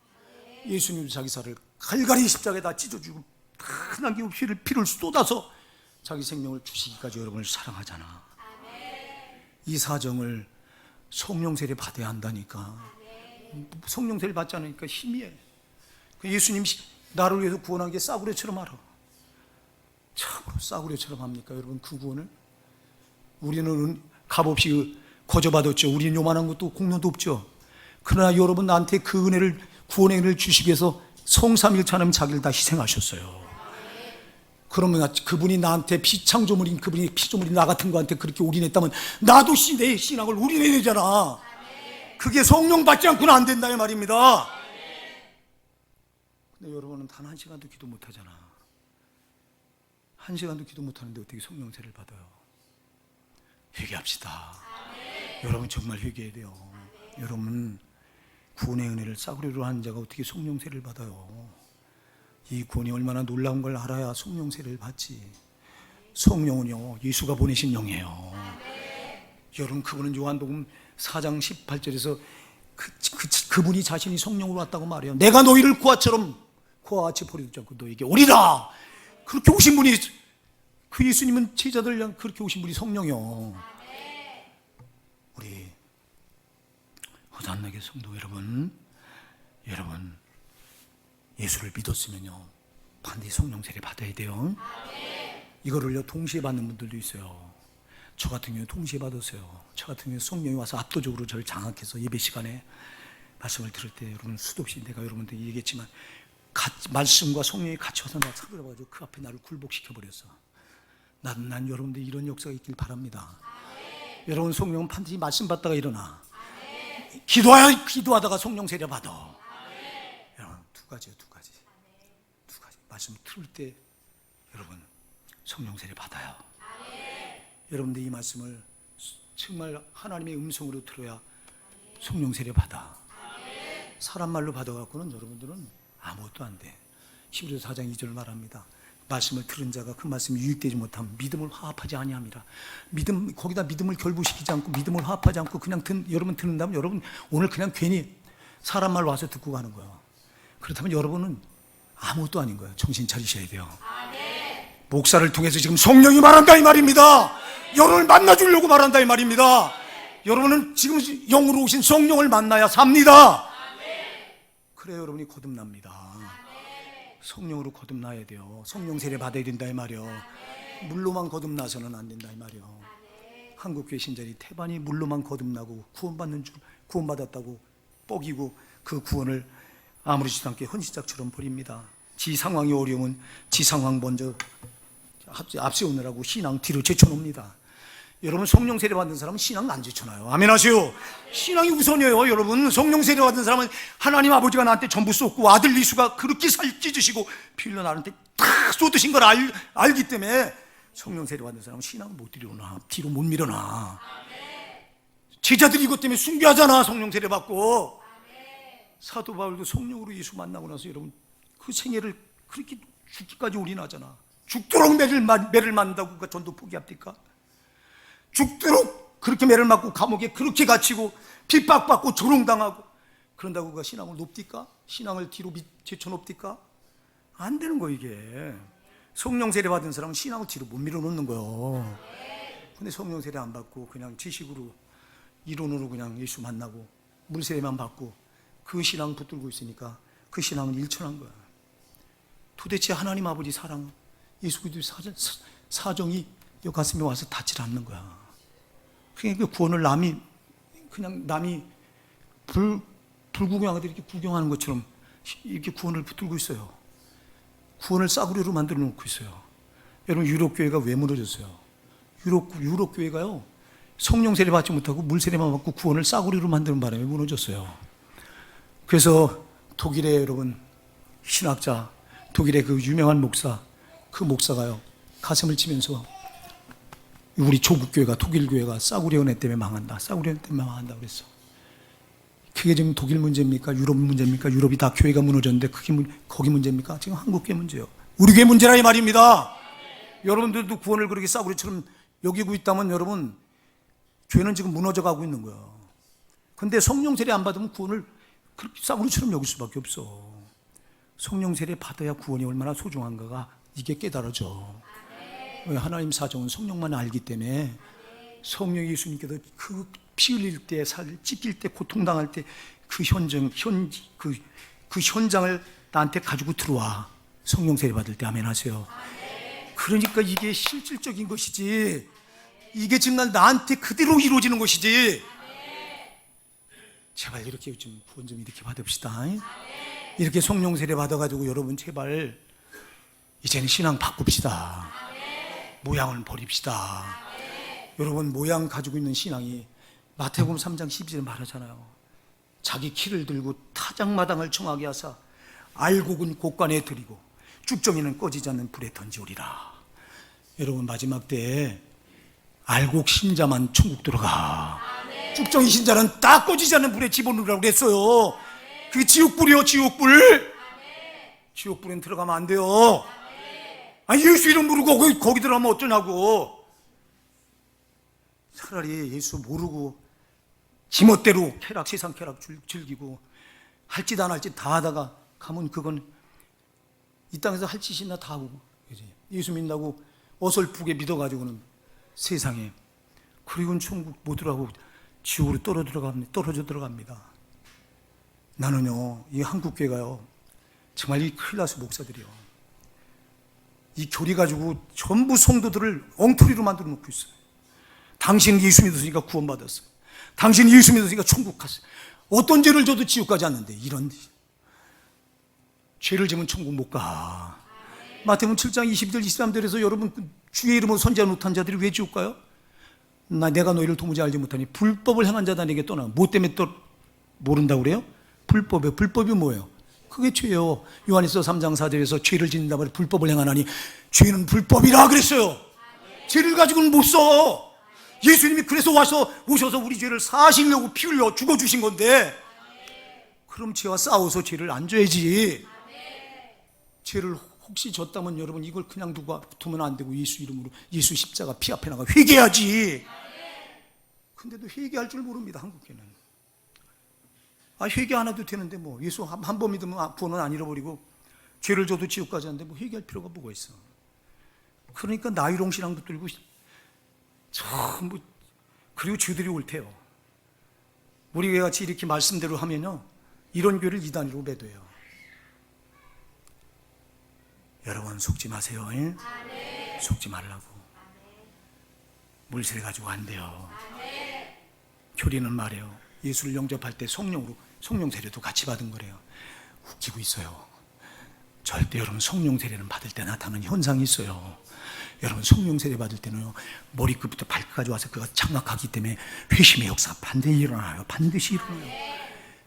예수님도 자기 살을 갈갈이 십자가에다 찢어주고 흔하게 피를 쏟아서 자기 생명을 주시기까지 여러분을 사랑하잖아. 이 사정을 성령 세례 받아야 한다니까. 성령 세례 받지 않으니까 힘이해. 예수님 나를 위해서 구원한 게 싸구려처럼 알아. 참으로 싸구려처럼 합니까 여러분 그 구원을? 우리는 값없이 거저받았죠. 우리는 요만한 것도 공로도 없죠. 그러나 여러분 나한테 그 은혜를 구원의 은혜를 주시기 위해서 성삼일체 하나님 자기를 다 희생하셨어요. 그러면 그분이 나한테 피창조물인 그분이 피조물인 나 같은 거한테 그렇게 올인했다면 나도 내 신앙을 올인해야 되잖아. 그게 성령 받지 않고는 안 된다 이 말입니다. 근데 여러분은 단 한 시간도 기도 못 하잖아. 한 시간도 기도 못 하는데 어떻게 성령세를 받아요? 회개합시다. 여러분 정말 회개해야 돼요. 여러분 구원의 은혜를 싸구려로 하는 자가 어떻게 성령세를 받아요? 이 구원이 얼마나 놀라운 걸 알아야 성령세를 받지. 성령은요 예수가 보내신 영이에요. 여러분 그분은 요한복음 4장 18절에서 그분이 자신이 성령으로 왔다고 말해요. 내가 너희를 구와 같이 버리지 않고 너에게 오리라. 그렇게 오신 분이, 그 예수님은 제자들이랑 그렇게 오신 분이 성령이요. 우리 허전하게 성도 여러분 예수를 믿었으면요 반드시 성령 세례 받아야 돼요. 이거를요 동시에 받는 분들도 있어요. 저 같은 경우에 동시에 받았어요. 저 같은 경우에 성령이 와서 압도적으로 저를 장악해서 예배 시간에 말씀을 들을 때 여러분 수도 없이 내가 여러분들 얘기했지만 말씀과 성령이 같이 와서 나 사그려가지고 그 앞에 나를 굴복시켜버렸어. 난 여러분들 이런 역사가 있길 바랍니다. 여러분 성령은 반드시 말씀 받다가 일어나. 기도하다가 성령 세례 받아. 여러분 두 가지 말씀 들을 때 여러분 성령 세례 받아요. 여러분들 이 말씀을 정말 하나님의 음성으로 들어야 성령 세례 받아. 사람 말로 받아갖고는 여러분들은 아무것도 안 돼. 히브리서 4장 2절 말합니다. 말씀을 들은 자가 그 말씀이 유익되지 못하면 믿음을 화합하지 아니함이라. 거기다 믿음을 결부시키지 않고 믿음을 화합하지 않고 그냥 여러분 듣는다면 여러분 오늘 그냥 괜히 사람 말 와서 듣고 가는 거예요. 그렇다면 여러분은 아무것도 아닌 거예요. 정신 차리셔야 돼요. 목사를 통해서 지금 성령이 말한다 이 말입니다. 여러분을 만나주려고 말한다 이 말입니다. 여러분은 지금 영으로 오신 성령을 만나야 삽니다. 그래야 여러분이 거듭납니다. 성령으로 거듭나야 돼요. 성령 세례 받아야 된다 이 말이요. 물로만 거듭나서는 안 된다 이 말이요. 한국교회 신자들이 태반이 물로만 거듭나고 구원받았다고 뻐기고 그 구원을 아무렇지도 않게 헌시작처럼 버립니다. 지 상황이 어려우면 지 상황 먼저 앞세우느라고 신앙 뒤로 제쳐놓습니다. 여러분 성령 세례 받는 사람은 신앙 안 제쳐놔요. 아멘 하세요. 신앙이 우선이에요. 여러분 성령 세례 받는 사람은 하나님 아버지가 나한테 전부 쏟고 아들 예수가 그렇게 찢으시고 피 흘려 나한테 탁 쏟으신 걸 알기 때문에 성령 세례 받는 사람은 신앙을 못 들여놔. 뒤로 못 밀어놔. 제자들이 이것 때문에 순교하잖아. 성령 세례 받고. 사도 바울도 성령으로 예수 만나고 나서 여러분 그 생애를 그렇게 죽기까지 올인하잖아. 죽도록 매를 맞는다고 그 전도 포기합니까? 죽도록 그렇게 매를 맞고 감옥에 그렇게 갇히고 핍박받고 조롱당하고 그런다고 그 신앙을 높디까? 신앙을 뒤로 제쳐놓습니까? 안 되는 거 이게. 성령 세례 받은 사람은 신앙을 뒤로 못 밀어놓는 거예요. 근데 성령 세례 안 받고 그냥 지식으로 이론으로 그냥 예수 만나고 물 세례만 받고 그 신앙 붙들고 있으니까 그 신앙은 일천한 거야. 도대체 하나님 아버지 사랑, 예수 그리스도의 사정이 여 가슴에 와서 닿질 않는 거야. 그러니까 그 구원을 남이 불구경하듯이 이렇게 구경하는 것처럼 이렇게 구원을 붙들고 있어요. 구원을 싸구려로 만들어 놓고 있어요. 여러분 유럽 교회가 왜 무너졌어요? 유럽 교회가요 성령 세례 받지 못하고 물 세례만 받고 구원을 싸구려로 만드는 바람에 무너졌어요. 그래서 독일의 여러분 신학자, 독일의 그 유명한 목사, 그 목사가요 가슴을 치면서 우리 조국 교회가, 독일 교회가 싸구려 은혜 때문에 망한다. 싸구려 은혜 때문에 망한다 그랬어. 그게 지금 독일 문제입니까? 유럽 문제입니까? 유럽이 다 교회가 무너졌는데 그게 거기 문제입니까? 지금 한국 교회 문제예요. 우리 교회 문제라 이 말입니다. 여러분들도 구원을 그렇게 싸구려처럼 여기고 있다면 여러분 교회는 지금 무너져 가고 있는 거예요. 근데 성령 세례 안 받으면 구원을 그렇게 싸구려처럼 여길 수밖에 없어. 성령 세례 받아야 구원이 얼마나 소중한가가 이게 깨달아져. 왜? 하나님 사정은 성령만 알기 때문에. 성령 예수님께서 그 피 흘릴 때, 살 찢길 때, 고통당할 때 그 현장을 나한테 가지고 들어와. 성령 세례 받을 때. 아멘 하세요. 그러니까 이게 실질적인 것이지, 이게 지금 나한테 그대로 이루어지는 것이지. 제발 이렇게 좀 구원 좀 이렇게 받읍시다. 이렇게 성령 세례 받아가지고 여러분 제발 이제는 신앙 바꿉시다. 모양을 버립시다. 여러분, 모양 가지고 있는 신앙이 마태복음 3장 12절에 말하잖아요. 자기 키를 들고 타작마당을 청하게 하사 알곡은 곳간에 들이고 쭉정이는 꺼지지 않는 불에 던지오리라. 여러분, 마지막 때에 알곡 신자만 천국 들어가. 쭉정이 신자는 딱 꺼지지 않는 불에 집어넣으라고 그랬어요. 그게 지옥불이요, 지옥불. 지옥불엔 들어가면 안 돼요. 아니, 예수 이름 모르고 거기 들어가면 어쩌냐고. 차라리 예수 모르고 지멋대로 세상 쾌락 즐기고 할 짓 안 할 짓 다 하다가 가면 그건 이 땅에서 할 짓이나 다 하고, 예수 믿는다고 어설프게 믿어가지고는 세상에, 그리고는 천국 못 들어가고 지옥으로 떨어져 들어갑니다. 나는요, 이 한국교회가요, 정말 이 큰일 나서 목사들이요, 이 교리 가지고 전부 성도들을 엉터리로 만들어 놓고 있어요. 당신 예수 믿었으니까 구원받았어. 당신 예수 믿었으니까 천국 갔어. 어떤 죄를 져도 지옥 가지 않는데, 이런 죄를 지면 천국 못 가. 마태복음 7장 22절 23절에서 여러분, 주의 이름으로 선지자 못한 자들이 왜 지옥 가요? 내가 너희를 도무지 알지 못하니 불법을 행한 자다 내게 떠나. 뭐 때문에 또 모른다고 그래요? 불법이 뭐예요? 그게 죄예요. 요한일서 3장 4절에서 죄를 짓는다 말해 불법을 행하나니 죄는 불법이라 그랬어요. 죄를 가지고는 못 써. 예수님이 그래서 오셔서 우리 죄를 사시려고 피 흘려 죽어주신 건데, 그럼 죄와 싸워서 죄를 안 져야지. 죄를 혹시 졌다면 여러분, 이걸 그냥 두면 안 되고 예수 이름으로, 예수 십자가 피 앞에 나가 회개해야지. 근데도 회개할 줄 모릅니다, 한국에는. 회개 안 해도 되는데 뭐, 예수 한 번 믿으면 구원은 안 잃어버리고 죄를 져도 지옥 가지 않는데 뭐 회개할 필요가 뭐가 있어. 그러니까 나이롱 신앙도 들고 전부, 그리고 주들이 옳대요. 우리 교회 같이 이렇게 말씀대로 하면요, 이런 교회를 이단으로 매도해요. 여러분, 속지 마세요. 속지 말라고. 물세 가지고 안 돼요. 교리는 말해요, 예수를 영접할 때 성령 세례도 같이 받은 거래요. 웃기고 있어요. 절대 여러분, 성령 세례는 받을 때 나타나는 현상이 있어요. 여러분, 성령 세례 받을 때는요, 머리끝부터 발끝까지 와서 그가 장악하기 때문에 회심의 역사가 반드시 일어나요. 반드시 일어나요.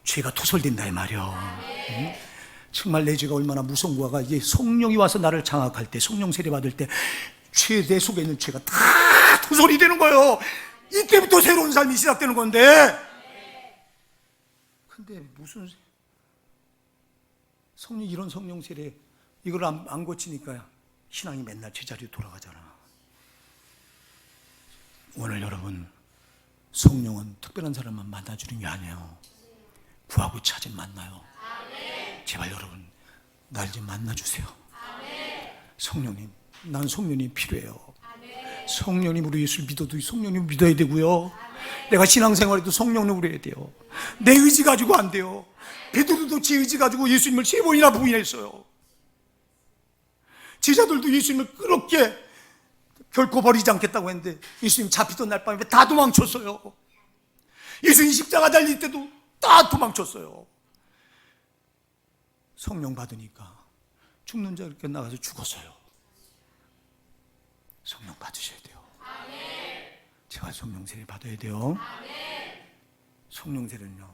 죄가 토설된다 이 말이요. 정말 내 죄가 얼마나 무서운 거가, 이게 성령이 와서 나를 장악할 때, 성령 세례 받을 때 내 속에 있는 죄가 다 토설이 되는 거예요. 이때부터 새로운 삶이 시작되는 건데, 근데 무슨 이런 성령 세례 이걸 안 고치니까 신앙이 맨날 제자리로 돌아가잖아. 오늘 여러분, 성령은 특별한 사람만 만나주는 게 아니에요. 구하고 찾으면 만나요. 제발 여러분, 날 좀 만나주세요. 성령님, 난 성령님 필요해요. 성령님으로 예수를 믿어도 성령님을 믿어야 되고요, 내가 신앙생활에도 성령님으로 해야 돼요. 내 의지 가지고 안 돼요. 베드로도 제 의지 가지고 예수님을 3번이나 부인했어요. 제자들도 예수님을 그렇게 결코 버리지 않겠다고 했는데 예수님 잡히던 날 밤에 다 도망쳤어요. 예수님 십자가 달릴 때도 다 도망쳤어요. 성령 받으니까 죽는 자 이렇게 나가서 죽었어요. 성령 받으셔야 돼요. 제발 성령 세례 받아야 돼요. 성령 세례는요,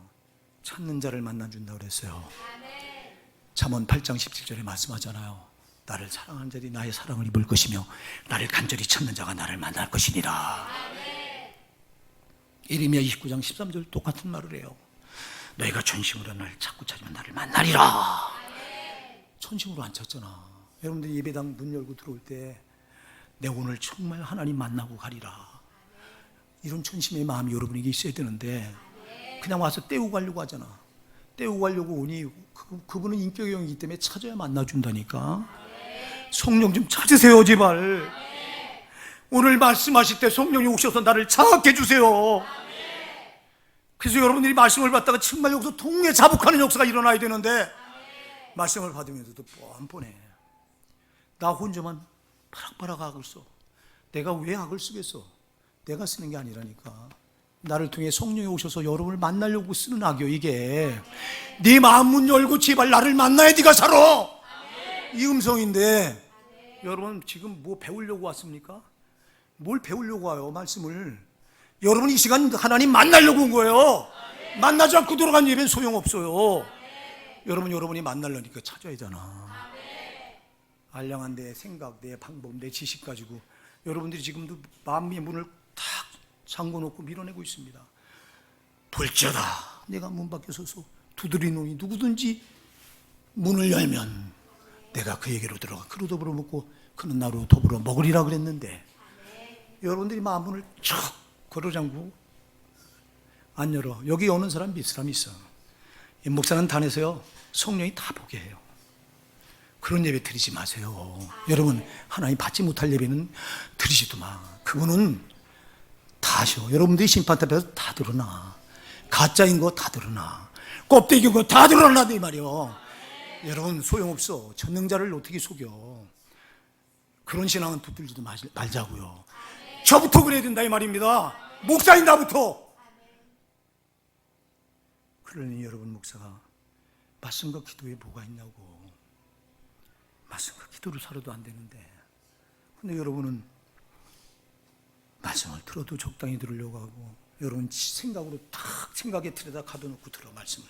찾는 자를 만나준다고 그랬어요. 잠언 8장 17절에 말씀하잖아요. 나를 사랑하는 자들이 나의 사랑을 입을 것이며 나를 간절히 찾는 자가 나를 만날 것이니라. 예레미야 29장 13절 똑같은 말을 해요. 너희가 전심으로 나를 찾고 찾으면 나를 만나리라. 전심으로 안 찾잖아. 여러분들 예배당 문 열고 들어올 때 내 오늘 정말 하나님 만나고 가리라, 이런 전심의 마음이 여러분에게 있어야 되는데, 그냥 와서 때우고 가려고 하잖아. 때우고 가려고 오니 그분은 인격의 영이기 때문에 찾아야 만나준다니까. 성령 좀 찾으세요, 제발. 오늘 말씀하실 때 성령이 오셔서 나를 장악해 주세요. 그래서 여러분들이 말씀을 받다가 정말 여기서 통에 자복하는 역사가 일어나야 되는데, 말씀을 받으면서도 뻔뻔해. 나 혼자만 바락바락 악을 써. 내가 왜 악을 쓰겠어? 내가 쓰는 게 아니라니까. 나를 통해 성령이 오셔서 여러분을 만나려고 쓰는 악이요, 이게. 네 마음 문 열고 제발 나를 만나야 네가 살아. 이 음성인데 여러분 지금 뭐 배우려고 왔습니까? 뭘 배우려고 와요? 말씀을. 여러분 이 시간 하나님 만나려고 온 거예요. 만나지 않고 들어간 예배는 소용없어요. 여러분이 만나려니까 찾아야 되잖아. 알량한 내 생각, 내 방법, 내 지식 가지고 여러분들이 지금도 마음의 문을 탁 잠궈놓고 밀어내고 있습니다. 볼지어다 내가 문 밖에 서서 두드리노니 누구든지 문을 열면 내가 그에게로 들어가 그로 더불어 먹고 그는 나로 더불어 먹으리라 그랬는데 여러분들이 마음 문을 촥 걸어잠그고 안 열어. 여기 오는 사람 몇 사람 있어. 이 목사는 단에서요 성령이 다 보게 해요. 그런 예배 드리지 마세요. 여러분 하나님 받지 못할 예배는 드리지도 마. 그거는 다 하셔. 여러분들이 심판 앞에서 다 드러나. 가짜인 거 다 드러나. 껍데기인 거 다 드러나 이 말이요. 여러분 소용없어. 전능자를 어떻게 속여. 그런 신앙은 붙들지도 말자고요. 저부터 그래야 된다 이 말입니다. 목사인 나부터. 그러니 여러분 목사가 말씀과 기도에 뭐가 있냐고. 말씀과 기도로 살아도 안 되는데 근데 여러분은 말씀을 들어도 적당히 들으려고 하고 여러분 생각으로 탁 생각의 틀에다 가둬놓고 들어 말씀을.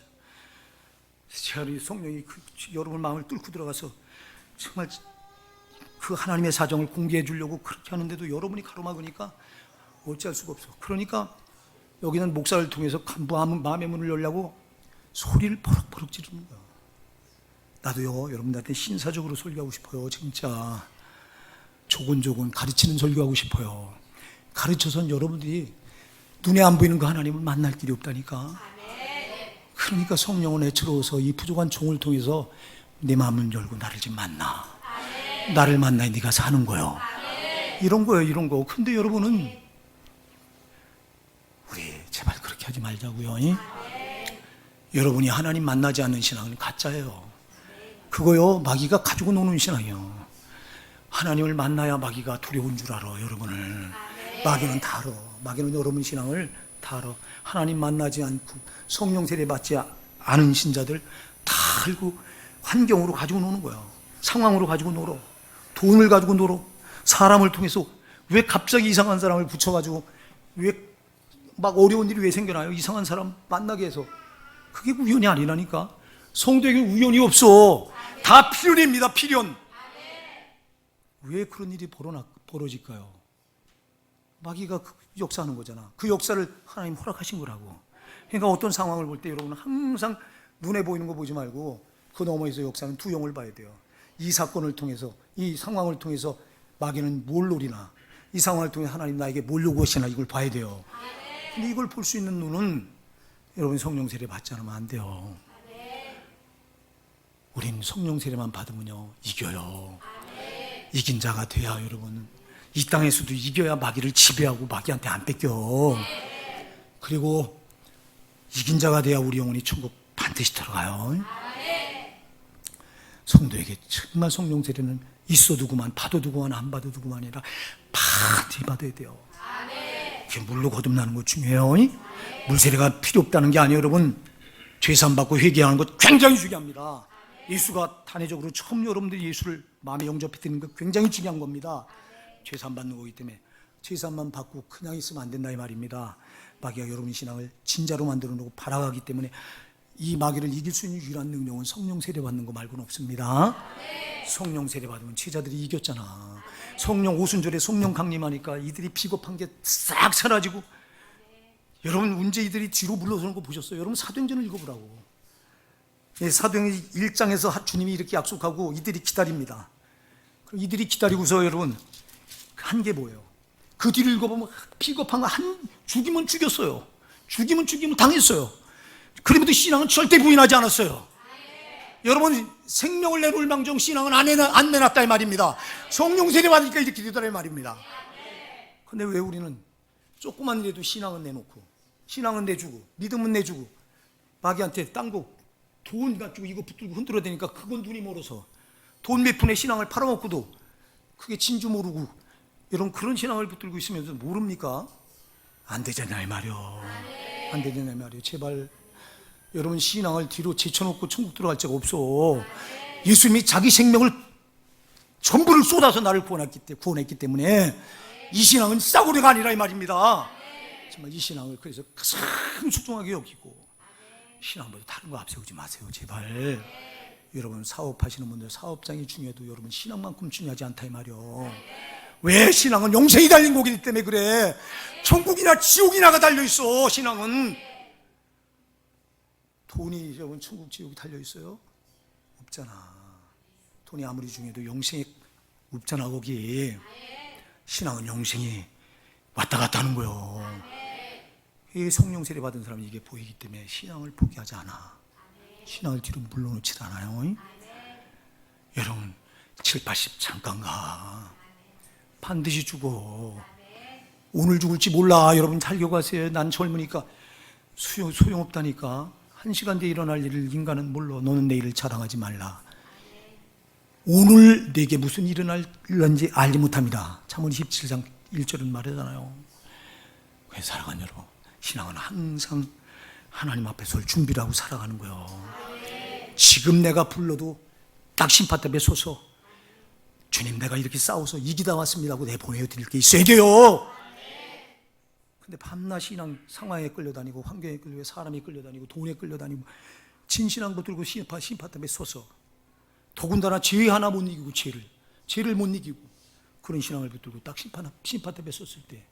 제가 성령이 여러분 마음을 뚫고 들어가서 정말 그 하나님의 사정을 공개해 주려고 그렇게 하는데도 여러분이 가로막으니까 어찌할 수가 없어. 그러니까 여기는 목사를 통해서 마음의 문을 열려고 소리를 버럭버럭 지르는 거야. 나도요 여러분들한테 신사적으로 설교하고 싶어요. 진짜 조곤조곤 가르치는 설교하고 싶어요. 가르쳐선 여러분들이 눈에 안 보이는 그 하나님을 만날 길이 없다니까. 그러니까 성령은 애처로워서 이 부족한 종을 통해서 내 마음을 열고 나를 좀 만나. 나를 만나야 네가 사는 거요. 이런 거예요. 이런 거. 근데 여러분은 우리 제발 그렇게 하지 말자고요. 여러분이 하나님 만나지 않는 신앙은 가짜예요. 그거요 마귀가 가지고 노는 신앙이에요. 하나님을 만나야 마귀가 두려운 줄 알아. 여러분을 마귀는 다 알아. 마귀는 여러분 신앙을 다 알아. 하나님 만나지 않고 성령 세례 받지 않은 신자들 다 알고 환경으로 가지고 노는 거야. 상황으로 가지고 놀어. 돈을 가지고 놀어. 사람을 통해서 왜 갑자기 이상한 사람을 붙여가지고 왜 막 어려운 일이 왜 생겨나요? 이상한 사람 만나게 해서. 그게 우연이 아니라니까. 성도에게 우연이 없어. 다 필연입니다. 필연. 왜 그런 일이 벌어질까요? 마귀가 역사하는 거잖아. 그 역사를 하나님 허락하신 거라고. 그러니까 어떤 상황을 볼 때 여러분은 항상 눈에 보이는 거 보지 말고 그 너머에서 역사는 두 영을 봐야 돼요. 이 사건을 통해서, 이 상황을 통해서 마귀는 뭘 노리나, 이 상황을 통해 하나님 나에게 뭘 요구하시나 이걸 봐야 돼요. 근데 이걸 볼 수 있는 눈은 여러분 성령 세례 받지 않으면 안 돼요. 우린 성령 세례만 받으면요 이겨요. 이긴 자가 돼야 여러분 이 땅에서도 이겨야 마귀를 지배하고 마귀한테 안 뺏겨. 그리고 이긴 자가 돼야 우리 영혼이 천국 반드시 들어가요. 성도에게 정말 성령 세례는 있어도 그만, 받아도 그만, 안 받아도 그만이라 반드시 받아야 돼요. 그게 물로 거듭나는 거 중요해요. 물세례가 필요 없다는 게 아니에요. 여러분 죄산 받고 회개하는 것 굉장히 중요합니다. 예수가 단회적으로 처음 여러분들이 예수를 마음에 영접해 드리는 거 굉장히 중요한 겁니다. 죄산 받는 거기 때문에 죄산만 받고 그냥 있으면 안 된다 이 말입니다. 마귀가 여러분 신앙을 진짜로 만들어 놓고 발아가기 때문에 이 마귀를 이길 수 있는 유일한 능력은 성령 세례 받는 거 말고는 없습니다. 성령 세례 받으면 제자들이 이겼잖아. 성령 오순절에 성령 강림하니까 이들이 비겁한 게 싹 사라지고. 여러분 언제 이들이 뒤로 물러서는 거 보셨어요? 여러분 사도행전을 읽어보라고. 사도행전 1장에서 주님이 이렇게 약속하고 이들이 기다립니다. 그럼 이들이 기다리고서 여러분 한 게 뭐예요? 그 뒤를 읽어보면 비겁한 거 죽이면 죽였어요. 죽이면 당했어요. 그럼에도 신앙은 절대 부인하지 않았어요. 여러분 생명을 내놓을 망정 신앙은 안 내놨다 이 말입니다. 성령 세례 받으니까 이렇게 되더라 이 말입니다. 근데 왜 우리는 조그만 일에도 신앙은 내놓고 신앙은 내주고 믿음은 내주고 마귀한테 딴 거 돈 가지고 이거 붙들고 흔들어대니까 그건 눈이 멀어서 돈 몇 푼의 신앙을 팔아먹고도 그게 진주 모르고 여러분 그런 신앙을 붙들고 있으면서 모릅니까? 안 되잖아요 이 말이요. 안 되잖아요 이 말이요. 제발 여러분 신앙을 뒤로 제쳐놓고 천국 들어갈 자가 없어. 예수님이 자기 생명을 전부를 쏟아서 나를 구원했기 때문에 이 신앙은 싸구려가 아니라 이 말입니다. 정말 이 신앙을 그래서 가장 소중하게 여기고, 신앙보다 다른 거 앞세우지 마세요, 제발. 여러분 사업하시는 분들, 사업장이 중요해도 여러분 신앙만큼 중요하지 않다 이 말이요. 왜? 신앙은 영생이 달린 거기 때문에 그래. 천국이나 지옥이나가 달려있어. 신앙은. 돈이 여러분 천국 지옥이 달려있어요? 없잖아. 돈이 아무리 중요해도 영생이 없잖아 거기. 신앙은 영생이 왔다 갔다 하는 거예요. 이 성령 세례 받은 사람이 이게 보이기 때문에 신앙을 포기하지 않아. 신앙을 뒤로 물러놓지 않아요. 여러분 7, 80 잠깐 가. 반드시 죽어. 오늘 죽을지 몰라. 여러분 달려가세요. 난 젊으니까 소용없다니까. 1시간 뒤에 일어날 일을 인간은 몰라. 너는 내일을 자랑하지 말라. 오늘 내게 무슨 일어날는지 알지 못합니다. 잠언 17장 1절은 말하잖아요. 그래서 사랑하는 여러분, 신앙은 항상 하나님 앞에 설 준비를 하고 살아가는 거예요. 지금 내가 불러도 딱 심판대에 서서 주님 내가 이렇게 싸워서 이기다 왔습니다 하고 내보내드릴 게 있어야 돼요. 근데 밤낮 신앙 상황에 끌려다니고 환경에 끌려다니고 사람이 끌려다니고 돈에 끌려다니고 진신한 것 들고 심판대에 서서 더군다나 죄 하나 못 이기고 죄를 못 이기고 그런 신앙을 붙들고 딱 심판대에 섰을 때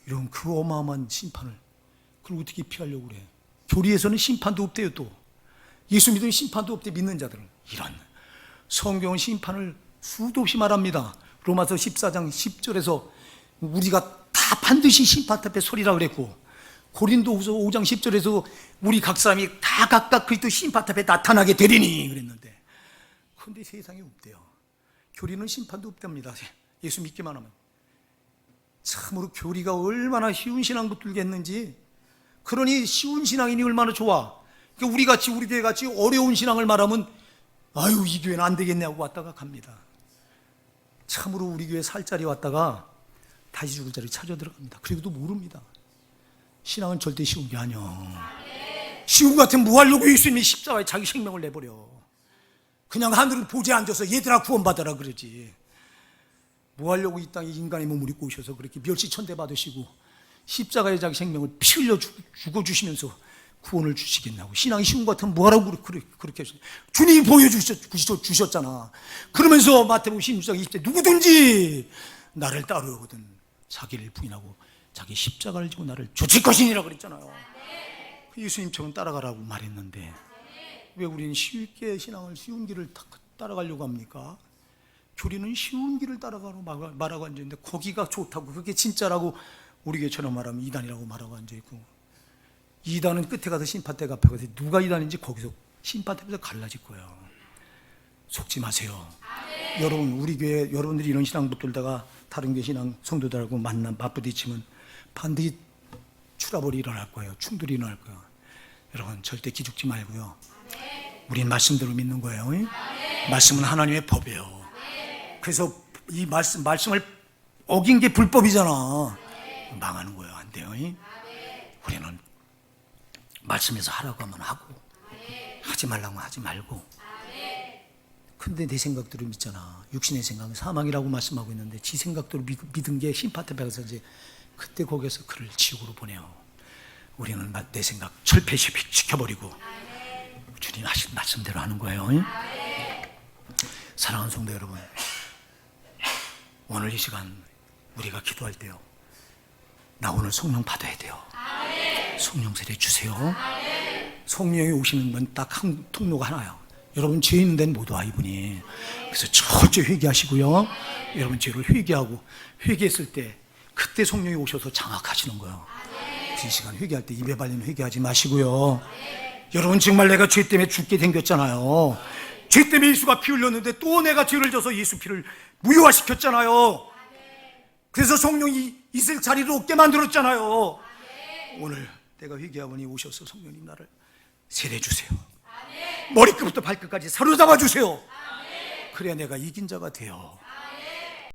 이런 그 어마어마한 심판을 그걸 어떻게 피하려고 그래. 교리에서는 심판도 없대요. 또 예수 믿으면 심판도 없대. 믿는 자들은. 이런 성경은 심판을 수도 없이 말합니다. 로마서 14장 10절에서 우리가 다 반드시 심판 앞에 서리라 그랬고, 고린도후서 5장 10절에서 우리 각 사람이 다 각각 그리스도 심판 앞에 나타나게 되리니 그랬는데, 그런데 세상에 없대요. 교리는 심판도 없답니다. 예수 믿기만 하면. 참으로 교리가 얼마나 쉬운 신앙 붙들겠는지. 그러니 쉬운 신앙이니 얼마나 좋아. 그러니까 우리 교회 같이 어려운 신앙을 말하면 아유 이 교회는 안 되겠네 하고 왔다가 갑니다. 참으로 우리 교회 살 자리 왔다가 다시 죽을 자리 찾아 들어갑니다. 그리고도 모릅니다. 신앙은 절대 쉬운 게 아니야. 쉬운 것 같으면 뭐 하려고 예수님이 십자가에 자기 생명을 내버려. 그냥 하늘을 보재 앉아서 얘들아 구원받아라 그러지. 뭐 하려고 이 땅에 인간의 몸을 입고 오셔서 그렇게 멸시천대 받으시고 십자가에 자기 생명을 피 흘려 죽어주시면서 구원을 주시겠냐고. 신앙이 쉬운 것 같으면 뭐하라고 그렇게 하셨어요. 주님이 보여주셨잖아. 그러면서 마태복음 16장 20절 누구든지 나를 따르거든 자기를 부인하고 자기 십자가를 지고 나를 쫓을 것이니라 그랬잖아요. 예수님처럼 따라가라고 말했는데 왜 우리는 쉽게 신앙을 쉬운 길을 따라가려고 합니까? 교리는 쉬운 길을 따라가라고 말하고 앉아있는데 거기가 좋다고 그게 진짜라고 우리 교회처럼 말하면 이단이라고 말하고 앉아있고, 이단은 끝에 가서 심판대 앞에 가서 누가 이단인지 거기서 심판대에서 갈라질 거예요. 속지 마세요. 여러분 우리 교회 여러분들이 이런 신앙 붙들다가 다른 교회 신앙 성도들하고 맞부딪히면 반드시 추라벌이 일어날 거예요. 충돌이 일어날 거예요. 여러분 절대 기죽지 말고요. 우린 말씀대로 믿는 거예요. 말씀은 하나님의 법이에요. 그래서 이 말씀을 어긴 게 불법이잖아. 망하는 거예요. 안 돼요. 우리는 말씀에서 하라고 하면 하고 하지 말라고 하면 하지 말고. 근데 내 생각대로 믿잖아. 육신의 생각은 사망이라고 말씀하고 있는데 지 생각대로 믿은 게 심판대 가서 이제 그때 거기서 그를 지옥으로 보내요. 우리는 내 생각 철폐시켜버리고 주님 하신 말씀대로 하는 거예요. 사랑하는 성도 여러분, 오늘 이 시간 우리가 기도할 때요, 나 오늘 성령 받아야 돼요. 성령 세례 주세요. 성령이 오시는 건 딱 한 통로가 하나요. 여러분 죄 있는 데는 못 와 이분이. 그래서 철저히 회개하시고요. 여러분 죄를 회개하고 회개했을 때 그때 성령이 오셔서 장악하시는 거예요. 이 시간 회개할 때 입에 발리는 회개하지 마시고요. 여러분 정말 내가 죄 때문에 죽게 생겼잖아요. 죄 때문에 예수가 피 흘렸는데 또 내가 죄를 져서 예수 피를 무효화시켰잖아요. 그래서 성령이 있을 자리를 없게 만들었잖아요. 오늘 내가 회개하오니 오셔서 성령님 나를 세례 주세요. 머리끝부터 발끝까지 사로잡아 주세요. 그래야 내가 이긴 자가 돼요.